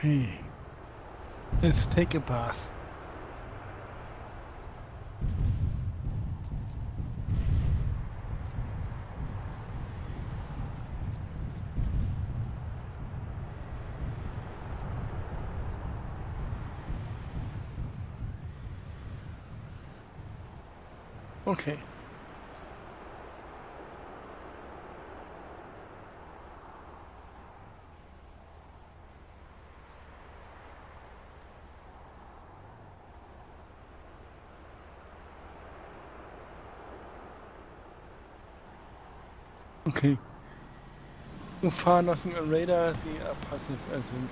Okay, let's take a bath. Okay. Okay. So far nothing on radar, they are passive, I think.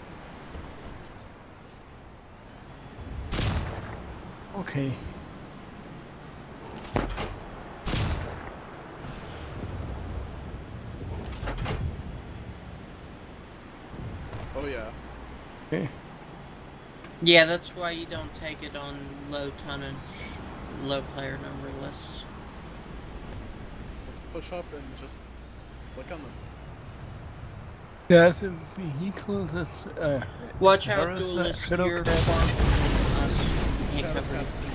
Okay. Oh yeah. Okay. Yeah, that's why you don't take it on low tonnage, low player number lists. Let's push up and just click on them. There's a vehicle that's Watch it's out, Harris, duelist, Shadow you're Cat. far from us. You can't Shadow cover Cat's you. been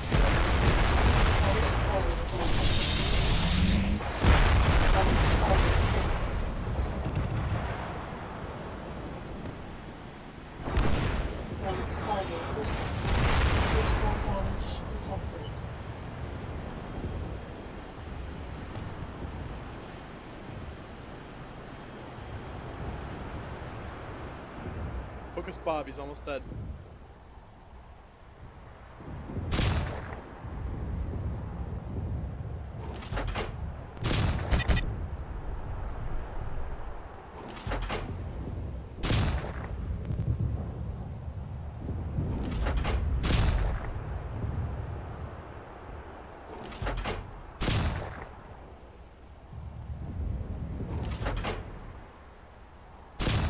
Critical damage detected. Focus Bob, he's almost dead.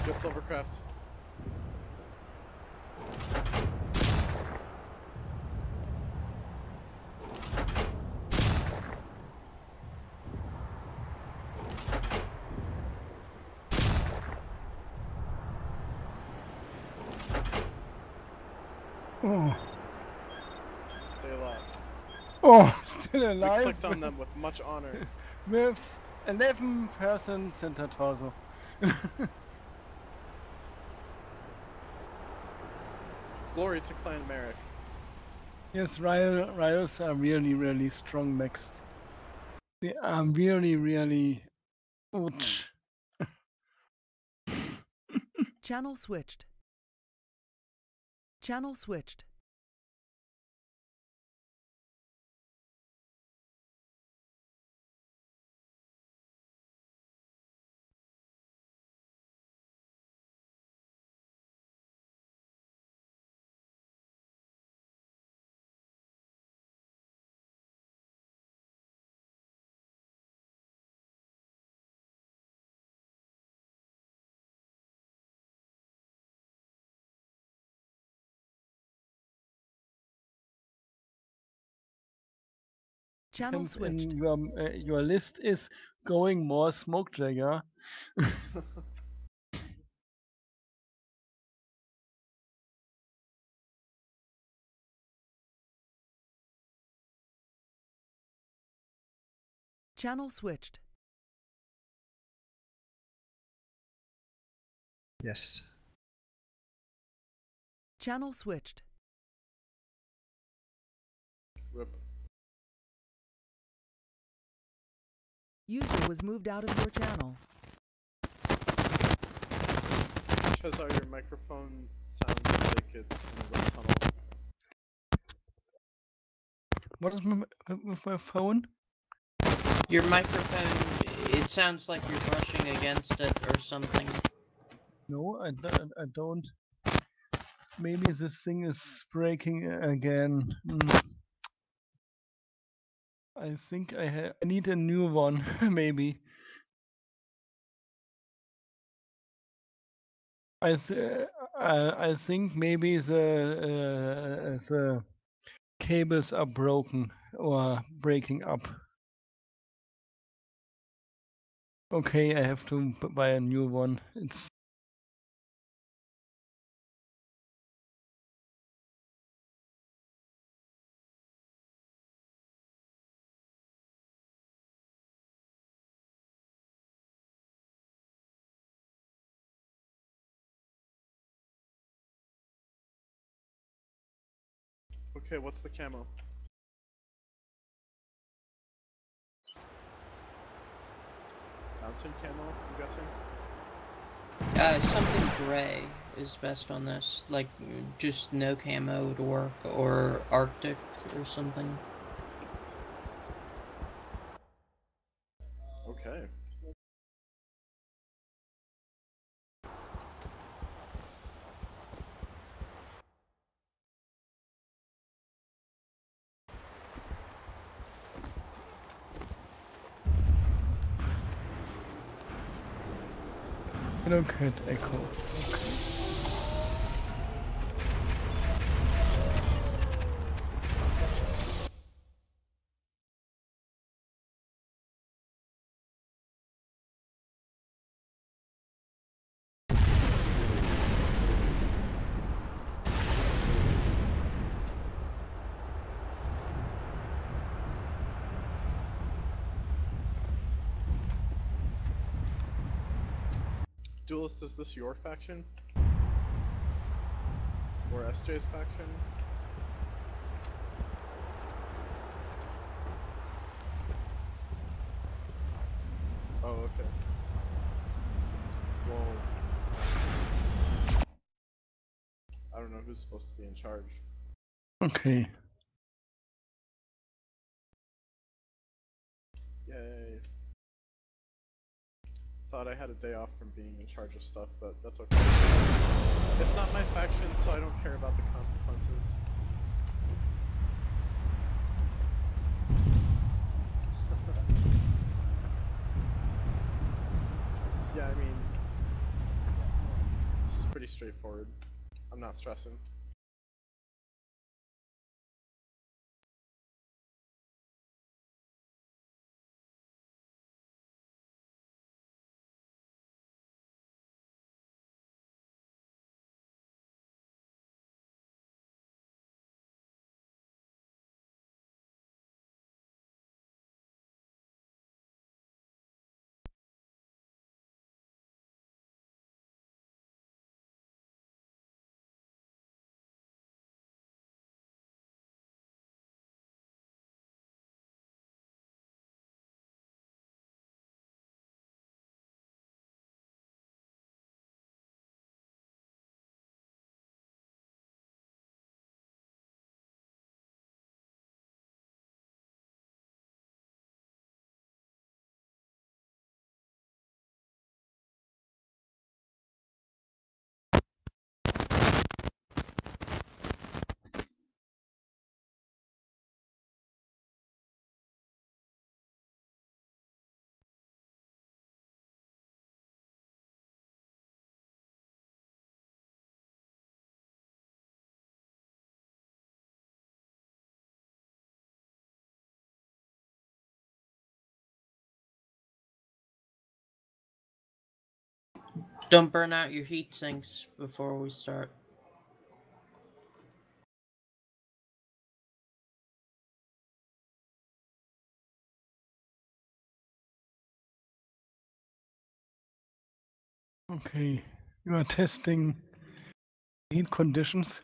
Get Silvercraft. Oh. Stay alive. Oh, still We alive. clicked on them with much honor. With 11% center torso. Glory to Clan Merrick. Yes, Rios are really strong mechs. They are really ouch. Channel switched. Channel switched. Channel switched. Your list is going more Smokejagger. Channel switched. Yes. Channel switched. Rip. User was moved out of your channel. Chazar, your microphone sounds like it's in a wind tunnel. What is with my phone? Your microphone, it sounds like you're brushing against it or something. No, I don't. Maybe this thing is breaking again. I think I need a new one, maybe. I think maybe the cables are broken or breaking up. Okay, I have to buy a new one. It's Okay, what's the camo? Mountain camo, I'm guessing? Something gray is best on this. Like, just no camo would work, or Arctic or something. Okay. Cat Echo. Okay. Duelist, is this your faction? Or SJ's faction? Oh, okay. Well, I don't know who's supposed to be in charge. Okay. Yay. Thought I had a day off from being in charge of stuff, but that's okay. It's not my faction, so I don't care about the consequences. Yeah, I mean, this is pretty straightforward. I'm not stressing. Don't burn out your heat sinks before we start. Okay. You are testing heat conditions.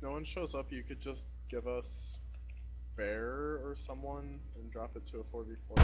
no one shows up, you could just give us Bear or someone and drop it to a 4v4.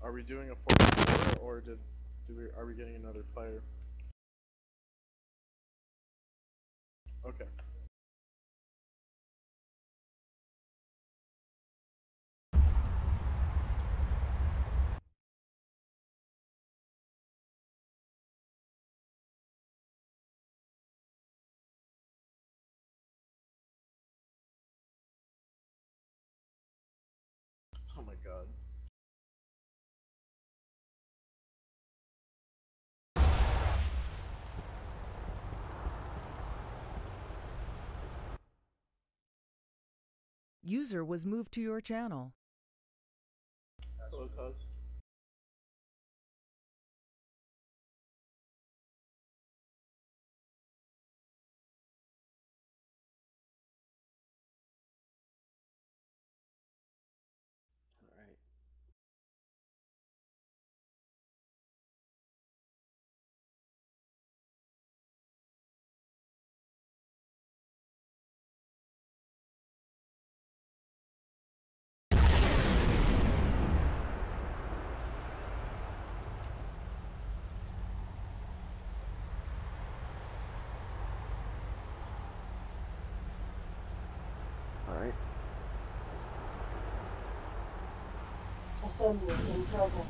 Are we doing a 4v4 or are we getting another player? Okay. Oh my god. User was moved to your channel. Hello, Taz. Alright. Alright. Assembly in progress.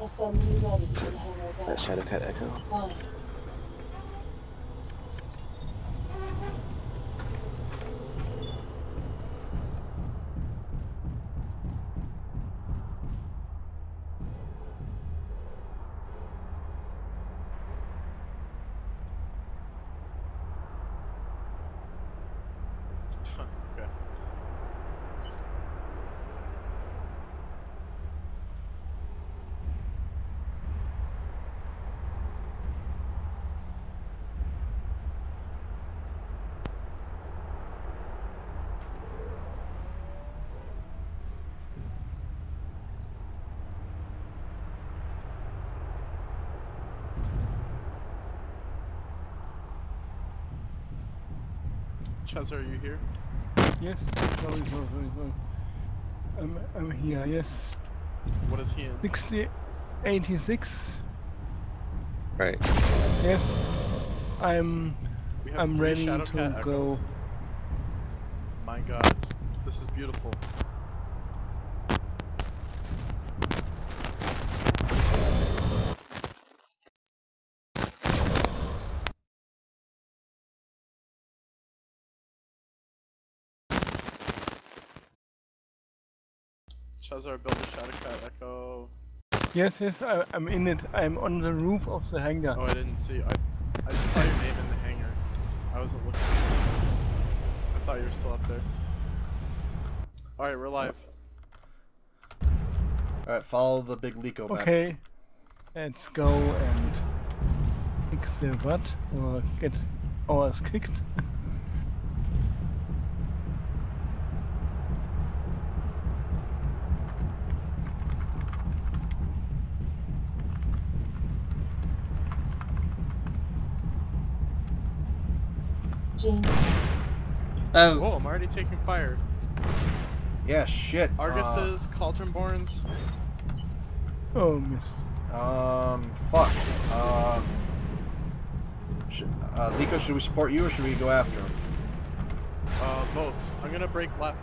Assembly ready in hangar bay. That Shadowcat Echo. Line. Okay. Chaz, are you here? Yes. Sorry. I'm here. Yes. What is he in? 60, 86. Right. Yes. I'm We have I'm 3 ready Shadow to Cat go. echoes. My god. This is beautiful. Chazar, build a Shadow Cat echo. Yes. I'm in it. I'm on the roof of the hangar. Oh, I didn't see. I just saw your name in the hangar. I wasn't looking. I thought you were still up there. Alright, we're live. Alright, follow the big Lico back. Okay. Let's go and fix the what or get ours kicked. James. Oh, Whoa, I'm already taking fire. Yeah, shit. Argus's, Cauldronborns. Oh, missed. Fuck. Lico, should we support you or should we go after him? Both. I'm gonna break left.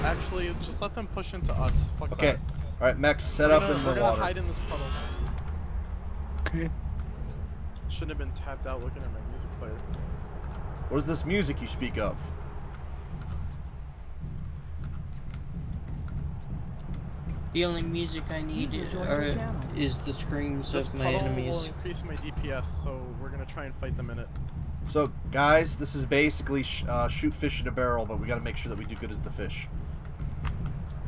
Actually, just let them push into us. Fuck Okay. that. Alright, Mex, set up in We're the gonna water. hide in this puddle. Okay. Shouldn't have been tapped out looking at my music player. What is this music you speak of? the only music I need User joined your channel. is the screams This of my puddle will enemies. increase my DPS, so we're gonna try and fight them in it. So, guys, this is basically shoot fish in a barrel, but we gotta make sure that we do good as the fish.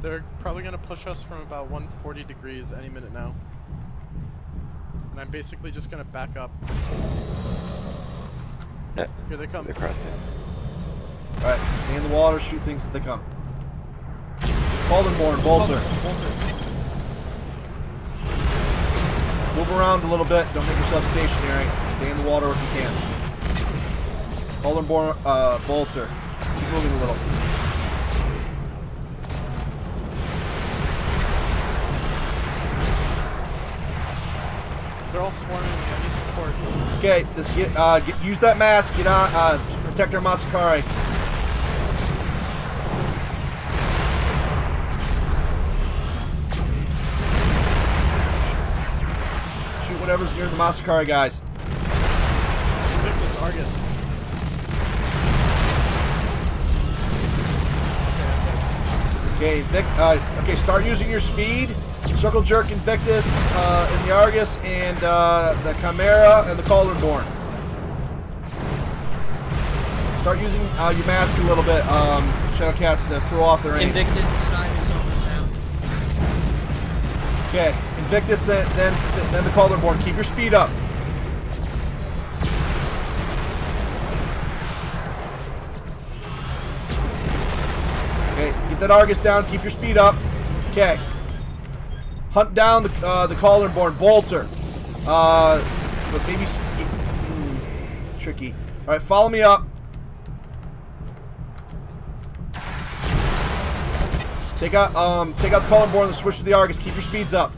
They're probably gonna push us from about 140 degrees any minute now. And I'm basically just gonna back up. Yeah, Here they come. they're crossing. Alright, stay in the water, shoot things as they come. Cauldronborn, Bolter. Move around a little bit, don't make yourself stationary. Stay in the water if you can. Cauldronborn, Bolter. Keep moving a little. They're all swarming me. I need support. Okay, let's use that mask. Get on, protect our Masakari. Shoot whatever's near the Masakari guys. Victus, Argus. Okay, okay, start using your speed. Circle Jerk Invictus in the Argus and the Chimera and the Cauldronborn. Start using your mask a little bit, Shadow Cats, to throw off their aim. Invictus side is almost out. Okay, Invictus, then the Cauldronborn. Keep your speed up. Okay, get that Argus down. Keep your speed up. Okay. Hunt down the Cauldronborn. Bolter. But maybe tricky. All right, follow me up. Take out the Cauldronborn and switch to the Argus. Keep your speeds up.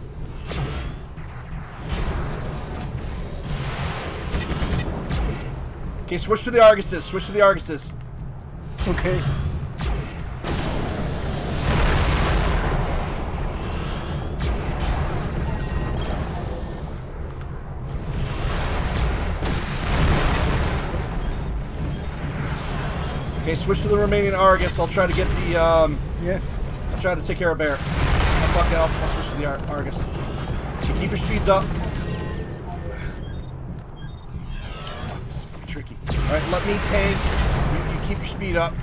Okay, switch to the Arguses. Switch to the Arguses. Okay. Okay, switch to the remaining Argus. I'll try to get the Yes. I'll try to take care of Bear. Oh, fuck it, I'll switch to the Argus. Okay, keep your speeds up. Fuck, this is gonna be tricky. Alright, let me tank. You keep your speed up.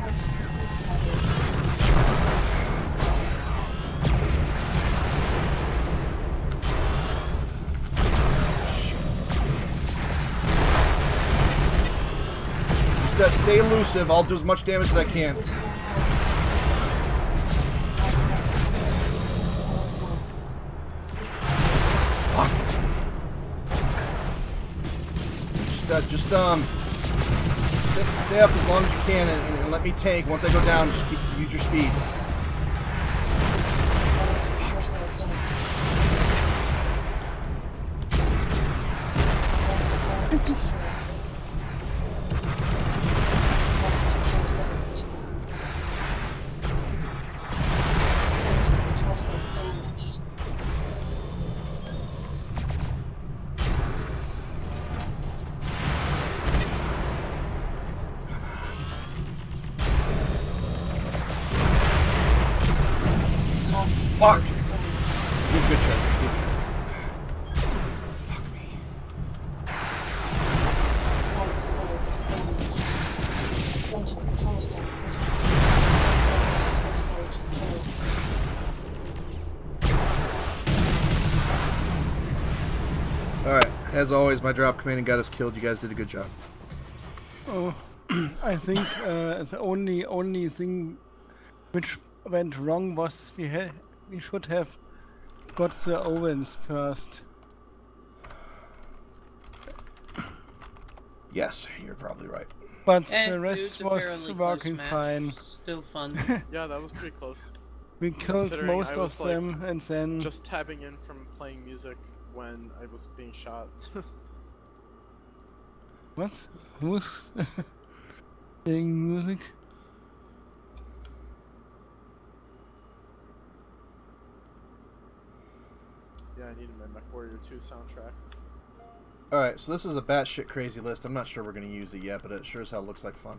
Just stay elusive. I'll do as much damage as I can. Fuck. Just stay up as long as you can and let me tank. Once I go down, just use your speed. Fuck! Good shot. Fuck me. Alright, as always, my drop commanding got us killed. You guys did a good job. Oh, I think the only thing which went wrong was we should have got the ovens first. Yes, you're probably right. But It the was rest a was fairly working close match. fine. Still fun. Yeah, that was pretty close. We killed Considering most I of was, like, them and then... Just tapping in from playing music when I was being shot. What? Who's playing music? Yeah, I needed my Mechwarrior 2 soundtrack. Alright, so this is a batshit crazy list. I'm not sure we're going to use it yet, but it sure as hell looks like fun.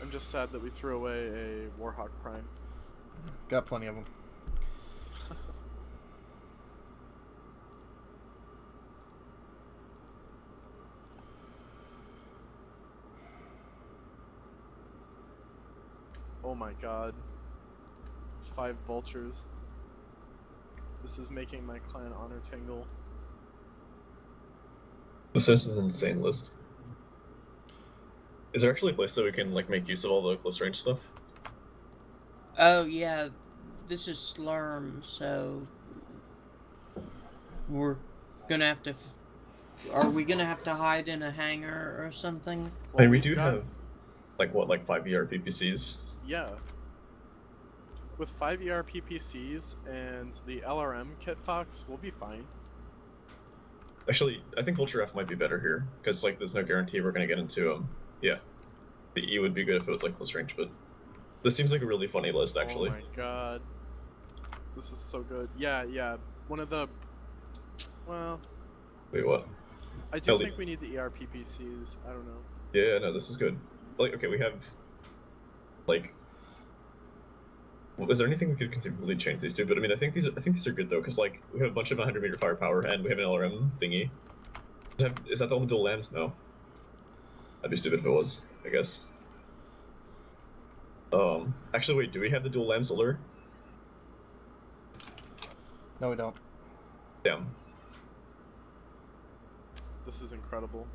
I'm just sad that we threw away a Warhawk Prime. Got plenty of them. Oh my god. 5 vultures. This is making my clan honor tingle. This is an insane list. Is there actually a place that we can like make use of all the close range stuff? Oh yeah, this is Slurm, so we're gonna have to. Are we gonna have to hide in a hangar or something? I mean, we do have like what, like 5 ER PPCs. Yeah. With 5 ER PPCs and the LRM Kit Fox, we'll be fine. Actually, I think Vulture F might be better here because like there's no guarantee we're gonna get into yeah. The E would be good if it was like close range, but this seems like a really funny list actually. Oh my god. This is so good. Yeah, yeah. One of the... Well... Wait, what? I do think we need the ER PPCs. I don't know. Yeah, no, this is good. Like, okay, we have like. Is there anything we could conceivably change these to? But I mean, I think these are good though, because like we have a bunch of 100-meter firepower and we have an LRM thingy. Is that the only dual lambs? No. That'd be stupid if it was, I guess. Actually, wait, do we have the dual lambs alert? No, we don't. Damn. This is incredible.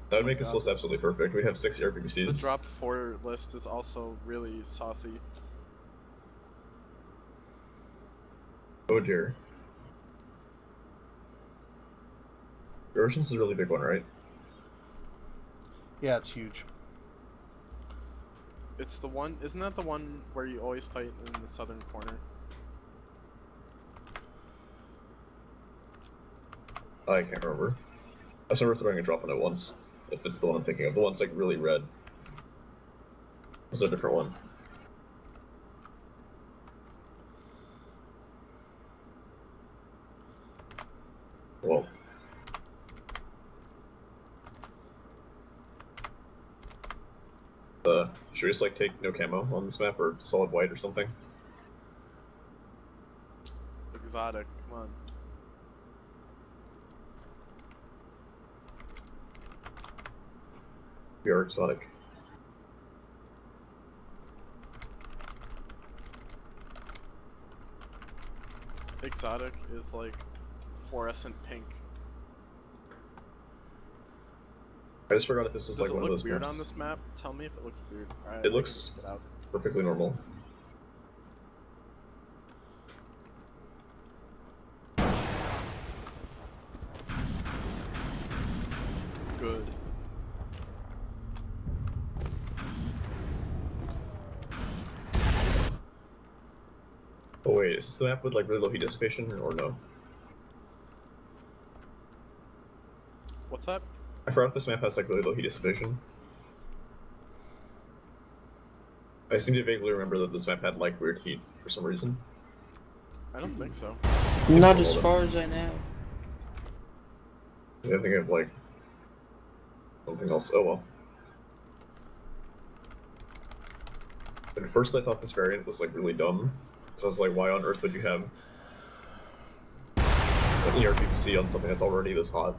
That would make this list absolutely perfect. We have 6 The RPGs. drop 4 list is also really saucy. Oh dear. Oceans is a really big one, right? Yeah, it's huge. It's the one... Isn't that the one where you always fight in the southern corner? I can't remember. I remember throwing a drop on it once. If it's the one I'm thinking of. The one's like really red. Was a different one? Well. Should we just like take no camo on this map or solid white or something? Exotic, come on. We are exotic. Exotic is like fluorescent pink. I just forgot if this is Does like it one of look those weird maps. on this map? Tell me if it looks weird. Alright, It looks check it out. perfectly normal. good. Oh wait, is this the map with like really low heat dissipation or no? What's that? I forgot this map has like really low heat dissipation. I seem to vaguely remember that this map had like weird heat for some reason. I don't think so. Not as far as I know. Yeah, I think I have like something else. Oh well. At first I thought this variant was like really dumb. So I was like, why on earth would you have an ERPPC on something that's already this hot?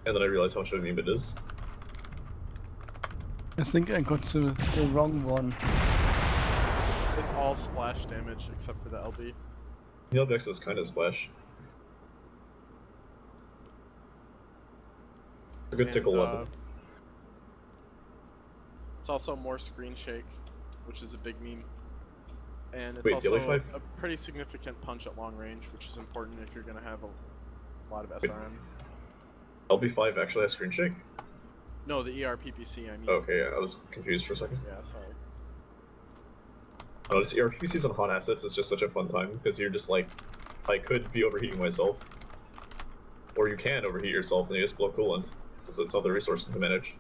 And then I realized how much of a meme it is. I think I got the wrong one. It's all splash damage except for the LB. The LBX is kind of splash. It's a good tickle level. It's also more screen shake, which is a big meme. And it's Wait, also a pretty significant punch at long range, which is important if you're going to have a lot of SRM. LB5 actually has screen shake? No, the ERPPC, I mean. Okay, yeah, I was confused for a second. Yeah, sorry. Oh, this ERPPCs on hot assets is just such a fun time, because you're just like, I could be overheating myself. Or you can overheat yourself and you just blow coolant, since it's other resource to manage.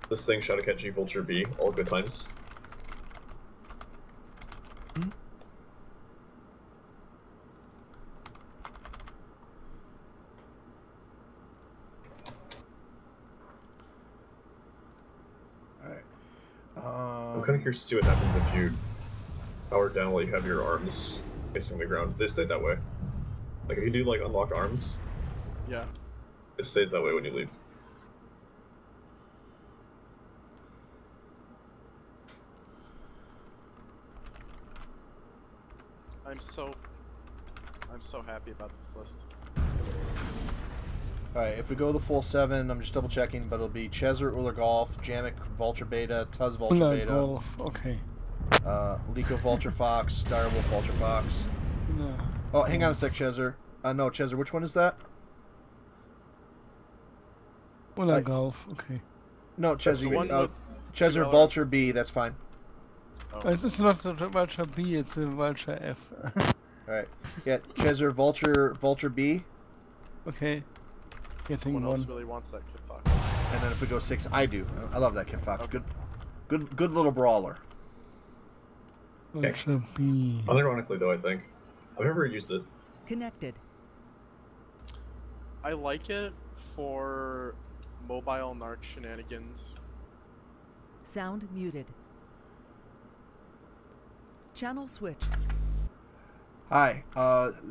This thing, Shadowcat G, Vulture B, all good times. I'm kind of curious to see what happens if you power down while you have your arms facing the ground. They stay that way. Like if you do like unlock arms, yeah, it stays that way when you leave. I'm so happy about this list. Alright, if we go the full 7, I'm just double checking, but it'll be Chezzer, Uller Golf, Jamek, Vulture Beta, Tuz, Vulture Uller Beta. Golf, okay. Lico, Vulture Fox, Direwolf, Vulture Fox. No. Oh, hang on a sec, Chezzer. No, Chezzer, which one is that? Uller Golf, okay. No, Chezzer, with Chezzer, Vulture B, that's fine. Oh. It's not the Vulture B, it's the Vulture F. Alright. Yeah, Chezzer, Vulture B. Okay. Getting Someone one. else really wants that Kit Fox. And then if we go 6, I do. I love that Kit Fox. Okay. Good little brawler. Vulture B. Unironically though, I think. I've never used it. Connected. I like it for mobile narc shenanigans. Sound muted. Channel switched. Hi,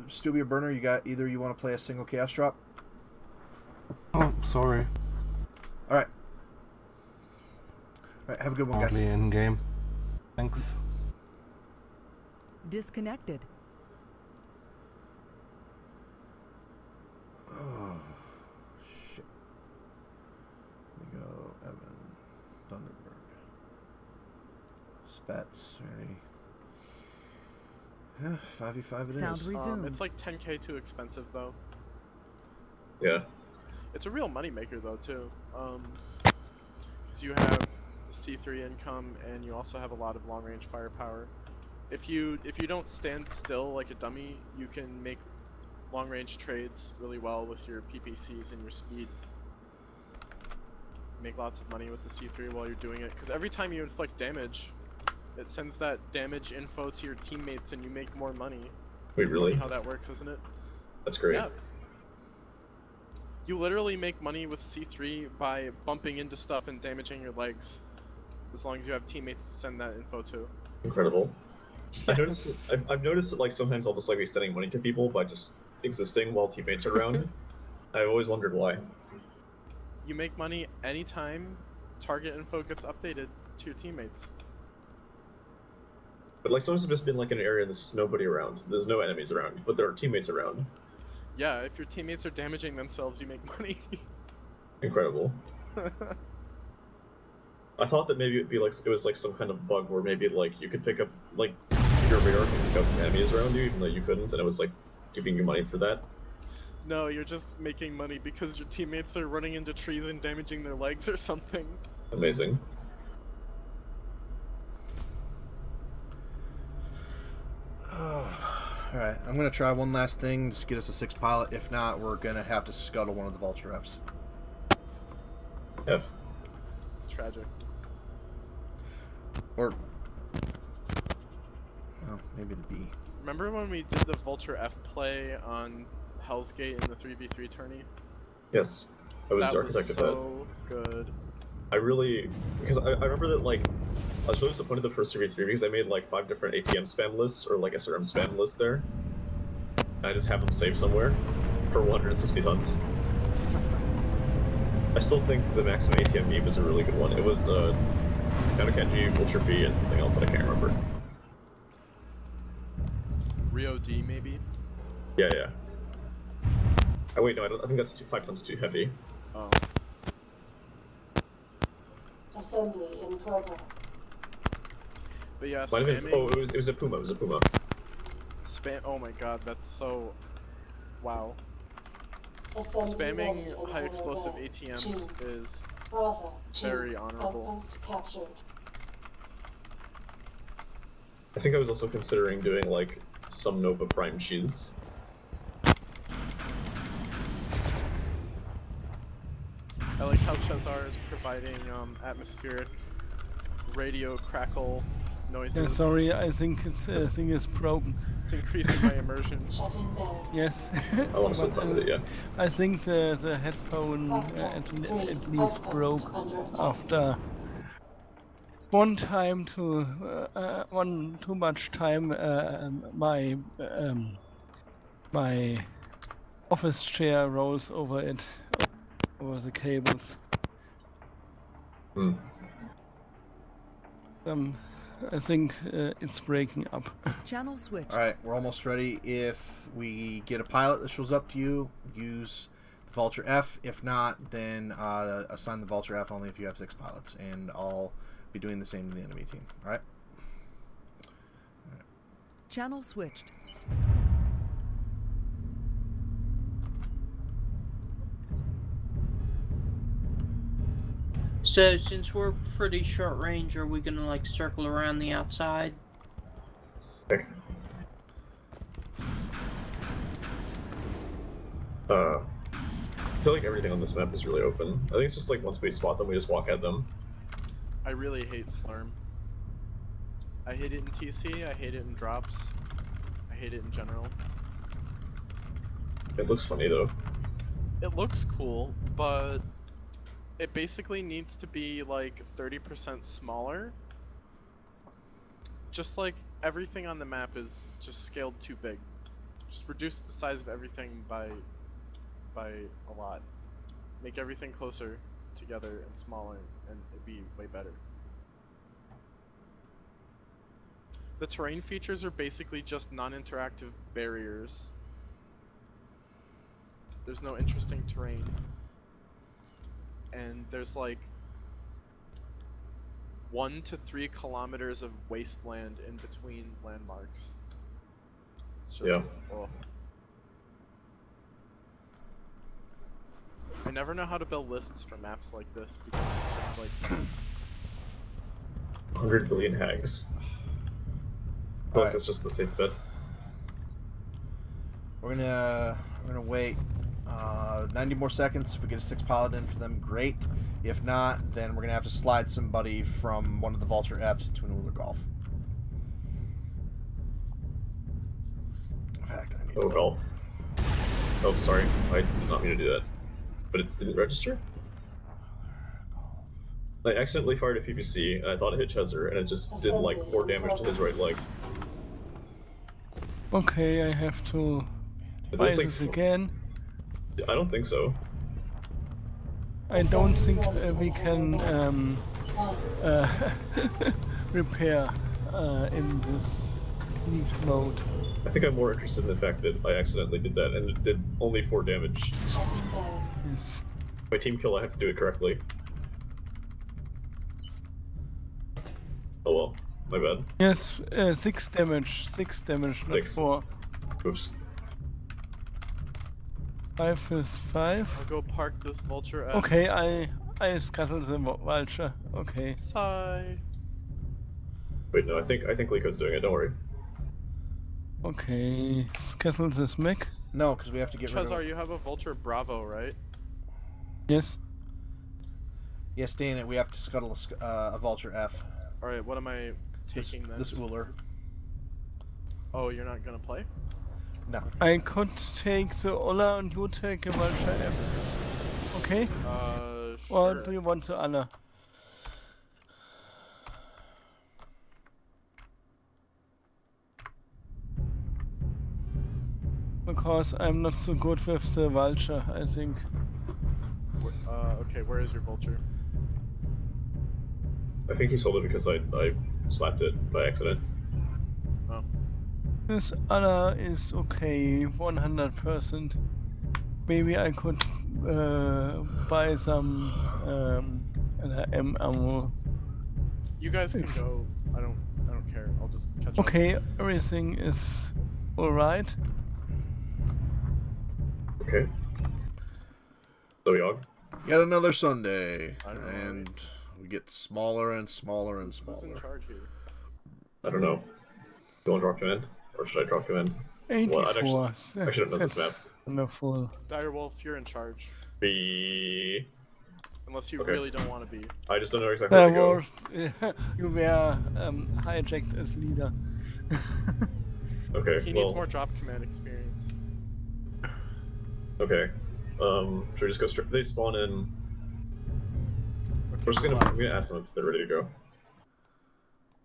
Stubby or Burner, either you want to play a single chaos drop? Oh, sorry. Alright. Alright, have a good one, guys. Only in game. Thanks. Disconnected. Oh, shit. Let me go, Evan. Thunderbird. Spats, ready. 5v5 it Sound is. resumed. It's like 10k too expensive though. Yeah. It's a real moneymaker though too, because you have the C3 income and you also have a lot of long-range firepower. If you don't stand still like a dummy, you can make long-range trades really well with your PPCs and your speed. Make lots of money with the C3 while you're doing it, because every time you inflict damage, it sends that damage info to your teammates and you make more money. Wait, really? Funny how that works, isn't it? That's great. Yeah. You literally make money with C3 by bumping into stuff and damaging your legs, as long as you have teammates to send that info to. Incredible. Yes. I've noticed that like sometimes I'll just like be sending money to people by just existing while teammates are around. I've always wondered why. You make money anytime target info gets updated to your teammates. But like sometimes I've just been like in an area and there's just nobody around. There's no enemies around, but there are teammates around. Yeah, if your teammates are damaging themselves, you make money. Incredible. I thought that maybe it was like some kind of bug where maybe like you could pick up like your radar could pick up enemies around you even though you couldn't, and it was like giving you money for that. No, you're just making money because your teammates are running into trees and damaging their legs or something. Amazing. Alright, I'm gonna try one last thing, just get us a 6th pilot. If not, we're gonna have to scuttle one of the Vulture Fs. F. Tragic. Or... well, maybe the B. Remember when we did the Vulture F play on Hell's Gate in the 3v3 tourney? Yes. I was That was architect of so good. I really... because I remember that, like, I was really disappointed the first 3v3 because I made, like, 5 different ATM spam lists, or, like, SRM spam lists there. And I just have them saved somewhere for 160 tons. I still think the maximum ATM B was a really good one. It was, Kanakenji, Vulture B, and something else that I can't remember. Rio D, maybe? Yeah, yeah. Oh, wait, no, I think that's 5 tons too heavy. Oh. Assembly in progress. But yeah, Might have spamming... been, oh, it was a Puma, it was a Puma. Spam... Oh my god, that's so... Wow. Assembly ready Spamming in high hangar explosive bay. ATMs is Bravo 2. very honorable. Outpost captured. I think I was also considering doing, like, some Nova Prime cheese. I like how Chazar is providing atmospheric radio crackle noises. Yeah, sorry, I think it's thing is broken. It's increasing my immersion. Shutting down. Yes. I want to But, slip with it, yeah. I think the headphone at least broke after one time one too much time. My office chair rolls over it, over the cables. Hmm. I think it's breaking up. Channel switched. Alright, we're almost ready. If we get a pilot that shows up to you, use the Vulture F. If not, then assign the Vulture F only if you have 6 pilots. And I'll be doing the same to the enemy team. Alright? Channel switched. So, since we're pretty short range, are we gonna, like, circle around the outside? Okay. I feel like everything on this map is really open. I think it's just like once we spot them, we just walk at them. I really hate Slurm. I hate it in TC, I hate it in drops, I hate it in general. It looks funny though. It looks cool, but it basically needs to be like 30% smaller. Just like everything on the map is just scaled too big. Just reduce the size of everything by a lot. Make everything closer together and smaller, and it'd be way better. The terrain features are basically just non-interactive barriers. There's no interesting terrain. And there's like 1 to 3 kilometers of wasteland in between landmarks. It's just, Yeah. oh. I never know how to build lists for maps like this because it's just like 100 billion hags. I feel like that's just the safe bet. We're gonna wait 90 more seconds. If we get a 6 pilot in for them, great. If not, then we're gonna have to slide somebody from one of the Vulture Fs into an Uller Golf. In fact, I need Oh, to golf. Oh, sorry. I did not mean to do that. But it didn't register? I accidentally fired a PPC, and I thought it hit Chezzer, and it just did like 4 damage to his right leg. Okay, I have to It try looks like this again. I don't think so. I don't think we can repair in this lead mode. I think I'm more interested in the fact that I accidentally did that, and it did only 4 damage. Shutting down. Yes. My team kill, I have to do it correctly. Oh well, my bad. Yes, 6 damage. 6 damage, not 6. 4. Oops. 5 is 5. I'll go park this vulture F. Okay, I scuttle the vulture. Okay. Sigh. Wait, no, I think Lico's doing it. Don't worry. Okay, scuttle this mech. No, because we have to get rid of Chazar, it. you have a vulture Bravo, right? Yes. Yeah, stay in it. We have to scuttle a vulture F. Alright, what am I taking then? This Uller. Oh, you're not gonna play? No. I could take the Ola and you take a vulture F. Okay? Or Sure. do you want the Anna? Because I'm not so good with the vulture, I think. Okay, where is your vulture? I think he sold it because I slapped it by accident. Oh. This Anna is okay, 100%. Maybe I could buy some M ammo. You guys can go. I don't care. I'll just catch up. Okay, everything is alright. Okay. So Yog. Yet another Sunday. I don't know, And we get smaller and smaller and Who's in smaller. charge here? I don't know. Do you want to drop command? Or should I drop command? 84. I should have done this map. That's wonderful. Direwolf, you're in charge. Be... Unless you Okay. really don't want to be. I just don't know exactly where to go. You were hijacked as leader. Okay, He well... needs more drop command experience. Okay. Should we just go straight? They spawn in... Okay, We're just gonna, relax. I'm gonna ask them if they're ready to go.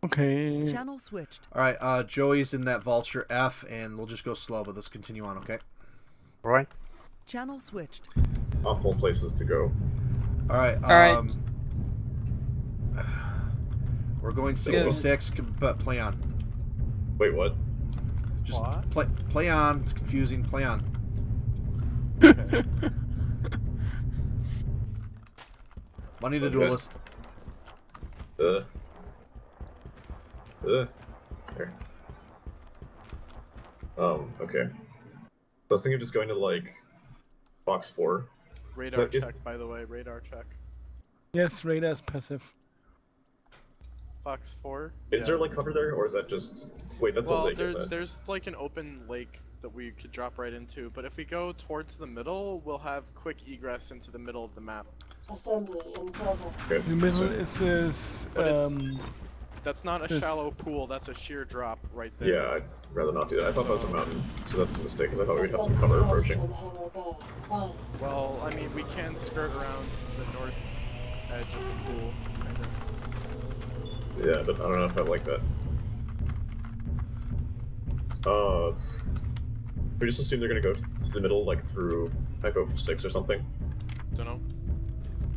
Okay. Channel switched. Alright, Joey's in that vulture F, and we'll just go slow, but let's continue on, okay? Right. Channel switched. Awful places to go. Alright, Alright. We're going 66, but play on. Wait, what? Just What? play on. It's confusing. Play on. Okay. Money to Okay. duelist. There. Okay. So I was thinking of just going to, like, box 4. Radar Is- check, by the way. Radar check. Yes, radar's passive. Fox 4. Is Yeah. there, like, cover there, or is that just... Wait, that's a Well, lake, isn't it? there's like an open lake that we could drop right into, but if we go towards the middle, we'll have quick egress into the middle of the map. Assembly in progress. Okay. The middle so- is this, But it's- That's not a Yes. shallow pool, that's a sheer drop right there. Yeah, I'd rather not do that. I thought that was a mountain, so that's a mistake, because I thought we'd have some Assembly cover line approaching. in Hangar Bay. 1. Well, I mean, we can skirt around the north edge of the pool, kind of. Yeah, but I don't know if I like that. We just assume they're gonna go to the middle, like through Echo 6 or something. Dunno.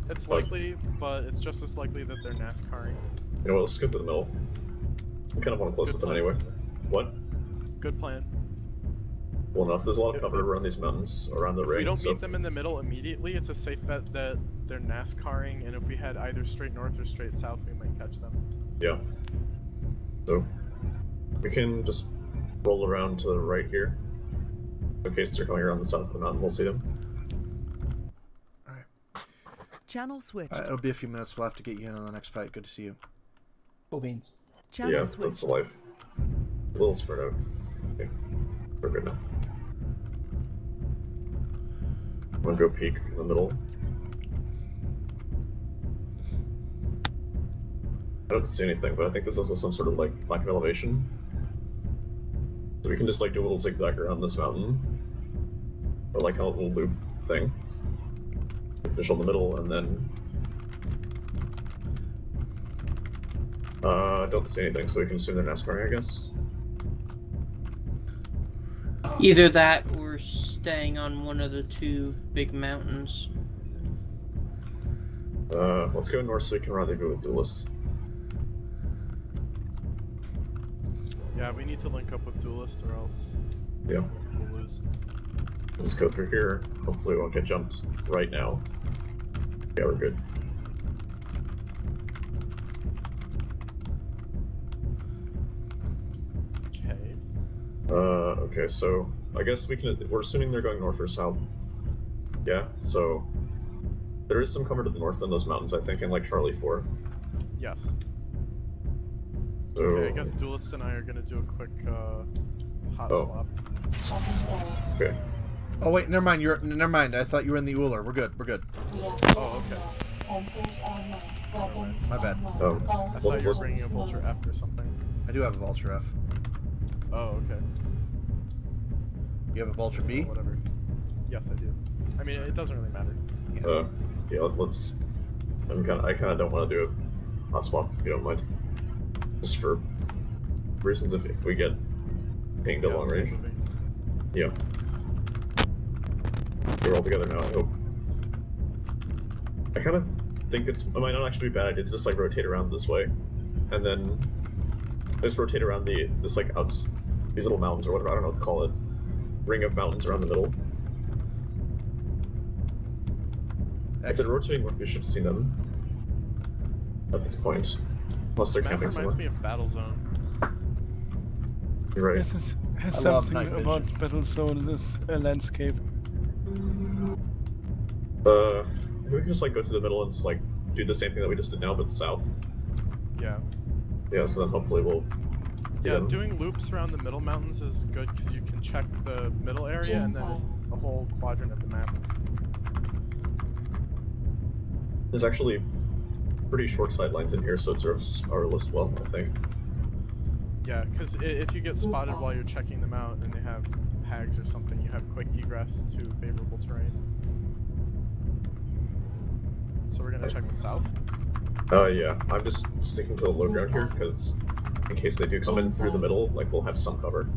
It's Like- likely, but it's just as likely that they're NASCARing. You know what, let's go to the middle. I kind of want to close Good with them plan. anyway. What? Good plan. Well enough, there's a lot of If- cover around these mountains, around the If ring, we don't so... meet them in the middle immediately, it's a safe bet that they're NASCARing, and if we head either straight north or straight south, we might catch them. Yeah. So, we can just roll around to the right here. In case they're coming around the south of the mountain, we'll see them. Channel switched. It'll be a few minutes. We'll have to get you in on the next fight. Good to see you. Cool beans. Channel Yeah, that's switched. the life. A little spread out. Okay. We're good now. I'm gonna go peek in the middle. I don't see anything, but I think there's also some sort of like lack of elevation. So we can just like do a little zigzag around this mountain. Or like a little loop thing. Finish in the middle and then... don't see anything, so we can assume they're NASCARing, I guess. Either that or staying on one of the two big mountains. Let's go north so we can rendezvous with Duelist. Yeah, we need to link up with Duelist or else Yeah. we'll lose. Let's go through here. Hopefully we won't get jumped right now. Yeah, we're good. Okay. Okay, so I guess we can. We're assuming they're going north or south. Yeah, so there is some cover to the north in those mountains, I think, in like Charlie 4. Yes. So, Okay, I guess Duelist and I are gonna do a quick hot swap. Shutting down. okay. Oh wait, never mind. Never mind. I thought you were in the Uller. We're good. We're good. Reactor Oh, okay. online. Sensors online. Weapons My bad. online. Oh. All I thought you were systems bringing a Vulture known. F or something. I do have a Vulture F. Oh, okay. You have a Vulture B? Or whatever. Yes, I do. I mean, it doesn't really matter. Yeah, let's. I kind of don't want to do a hot swap if you don't mind. Just for reasons if we get pinged at long it's range. moving. Yeah. We're all together now, I hope. I kind of think it might not actually be a bad idea to just like rotate around this way. And then just rotate around this like these little mountains or whatever, I don't know what to call it. Ring of mountains around the middle. If they're rotating north, we should have seen them at this point. Unless they're This map camping reminds somewhere. me of Battle Zone. You're right. Yes, it has I love something night vision. about Battlezone, this landscape. We can just like go through the middle and just like do the same thing that we just did now, but south. Yeah. Yeah, so then hopefully we'll. Yeah, them. doing loops around the middle mountains is good because you can check the middle area and then a whole quadrant of the map. There's actually pretty short sidelines in here, so it serves our list well, I think. Yeah, because if you get spotted while you're checking them out and they have hags or something, you have quick egress to favorable terrain. So we're gonna check the south. Yeah, I'm just sticking to the low ground here because in case they do come in through the middle, like we'll have some cover.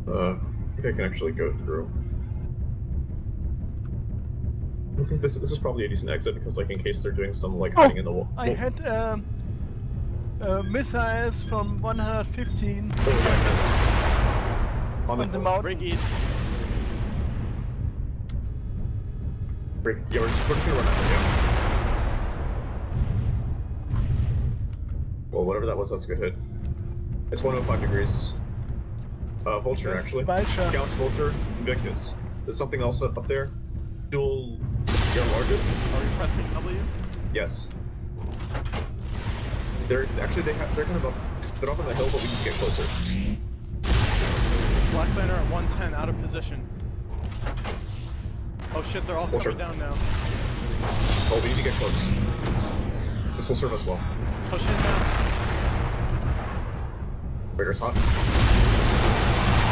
I think I can actually go through. I think this is probably a decent exit because, like, in case they're doing some like hiding in the wall. I had missiles from 115 On on the mountain. Break east. Yeah, we're just gonna run out. Yeah. Well, whatever that was, that's a good hit. It's 105 degrees. Vulture, Yes, actually. Vulture. Gauss, Vulture, Invictus. There's something else up there. Dual air largest. Are we pressing W? Yes. They're actually they're kind of up. They're up on the hill, but we can get closer. Black Banner at 110, out of position. Oh shit, they're all Vulture. coming down now. Oh, we need to get close. This will serve us well. Push in now. Raider's hot.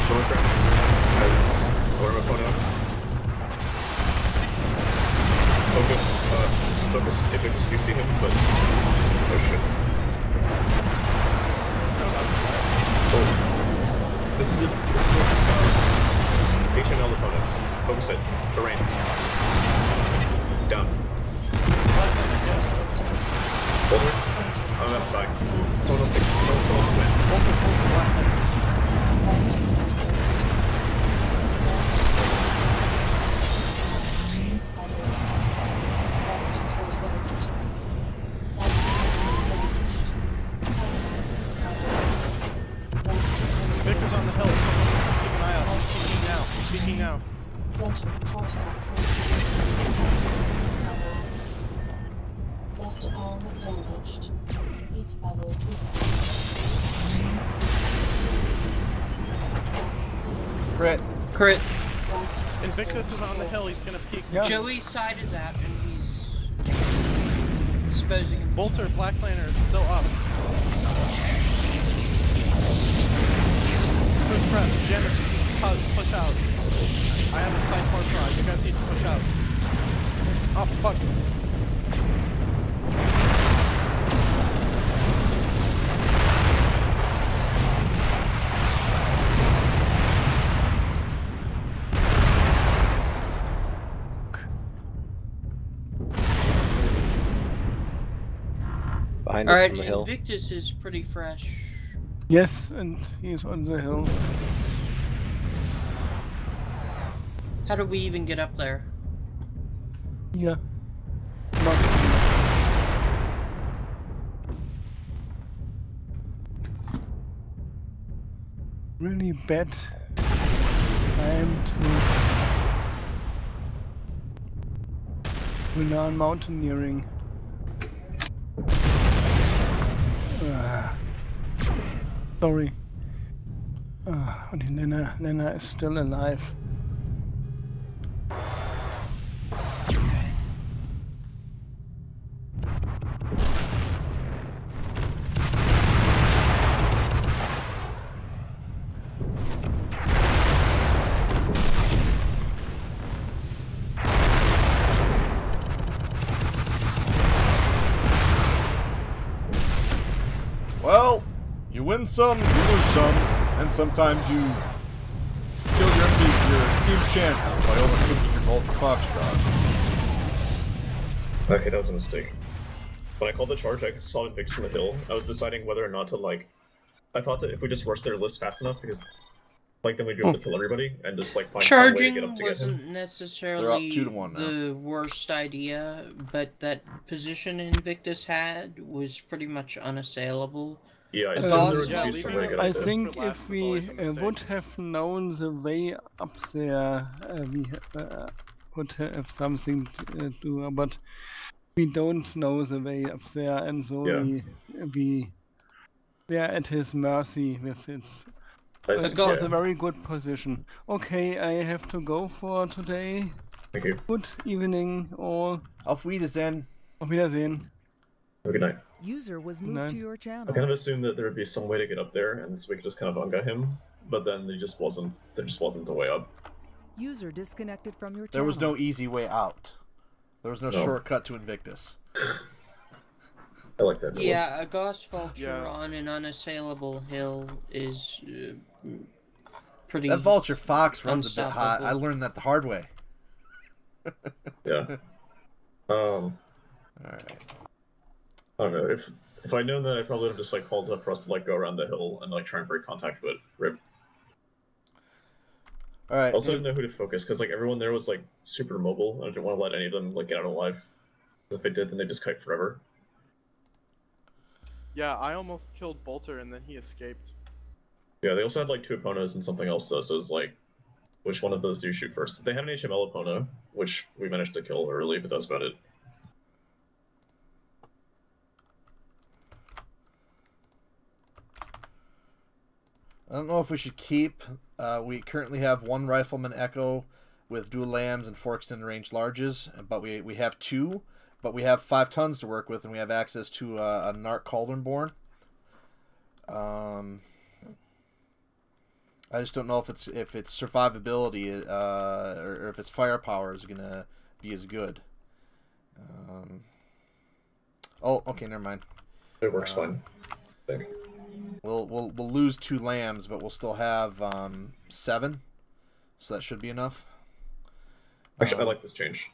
Solar crash has alarm phone out. Focus Invictus if you see him, but oh shit. Oh. This is a HML opponent. Focus it. Terrain. Down. Boulder? I'm outside. Someone else take someone else win. Victor's on the hill. Keep an eye out. He's peeking now. He's peeking now. Left arm damaged. Heat level Crit. Crit. Invictus is on the hill. He's gonna peek. Yeah. Joey's side is out and he's exposing him. Bolter, Black Lantern is still up. First prep, Janice, push out. I have a side port rod. You guys need to push out. Oh fuck. Behind us Alright, on the hill. Invictus is pretty fresh. Yes, and he's on the hill. How do we even get up there? Yeah. Not really bad time to learn mountaineering. Sorry. Und Lena is still alive. Well, you win some, you lose some, and sometimes you kill your team's chances by overcooking your Vulture Foxtrot. Okay, that was a mistake. When I called the charge, I saw Invictus from the hill. I was deciding whether or not to, like... I thought that if we just rushed their list fast enough, because, like, then we'd be able to kill everybody, and just, like, find some way to get up Charging to get him. wasn't necessarily 2-1 now. the worst idea, but that position Invictus had was pretty much unassailable. Yeah, I A assumed boss there would well, be some way to get I up there. think For last if was we always a mistake. would have known the way up there, we would have something to do, but we don't know the way up there, and so Yeah. we are at his mercy with it. I It see, was yeah. a very good position. Okay, I have to go for today. Thank you. Good evening, all. Auf Wiedersehen. Auf Wiedersehen. Have a good night. User was moved Night. to your I channel. kind of assumed that there would be some way to get up there, and so we could just kind of unga him, but then there just wasn't a way up. User disconnected from your channel. There was no easy way out. There was no No. shortcut to Invictus. I like that. Yeah, a Gauss Vulture Yeah. on an unassailable hill is pretty... That Vulture Fox runs a bit hot. Unstoppable. I learned that the hard way. Yeah. Alright. I don't know, if I'd known that, I probably would have just, like, called up for us to, like, go around the hill and, like, try and break contact with Rip. Alright. Also, I didn't know who to focus, because, like, everyone there was, like, super mobile, and I didn't want to let any of them, like, get out alive. If they did, then they'd just kite forever. Yeah, I almost killed Bolter and then he escaped. Yeah, they also had, like, 2 Eponas and something else, though, so it was, like, which one of those do you shoot first? They had an HML Epona, which we managed to kill early, but that's about it. I don't know if we should keep. We currently have 1 Rifleman Echo with dual lambs and 4 extended range larges, but we have 2, but we have 5 tons to work with, and we have access to a Narc Cauldronborn. I just don't know if its survivability or if its firepower is gonna be as good. Oh, okay, never mind. It works fine. I think. We'll lose 2 lambs, but we'll still have 7, so that should be enough. Actually, I like this change.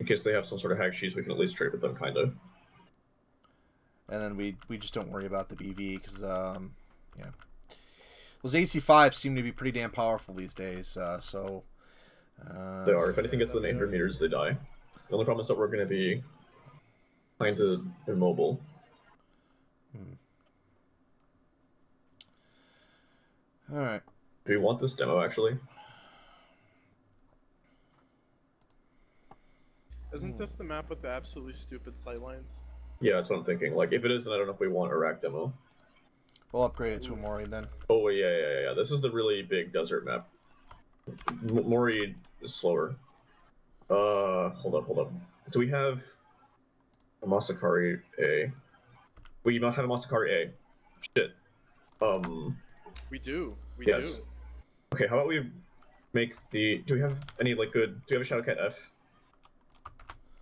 In case they have some sort of hack sheets, we can at least trade with them, kind of. And then we just don't worry about the BV, because, yeah. Those AC5s seem to be pretty damn powerful these days, so... They are. If anything gets within 800 meters, they die. The only problem is that we're going to be kind of immobile. Alright. Do we want this demo, actually? Isn't this the map with the absolutely stupid sightlines? Yeah, that's what I'm thinking. Like, if it is, then I don't know if we want a rack demo. We'll upgrade it to a Mori then. Oh, yeah. This is the really big desert map. Mori is slower. Hold up. Do we have a Masakari A? We have a Masakari A. Shit. We do. We Yes. do. Okay, how about we make the... Do we have any, like, good... Do we have a Shadowcat F?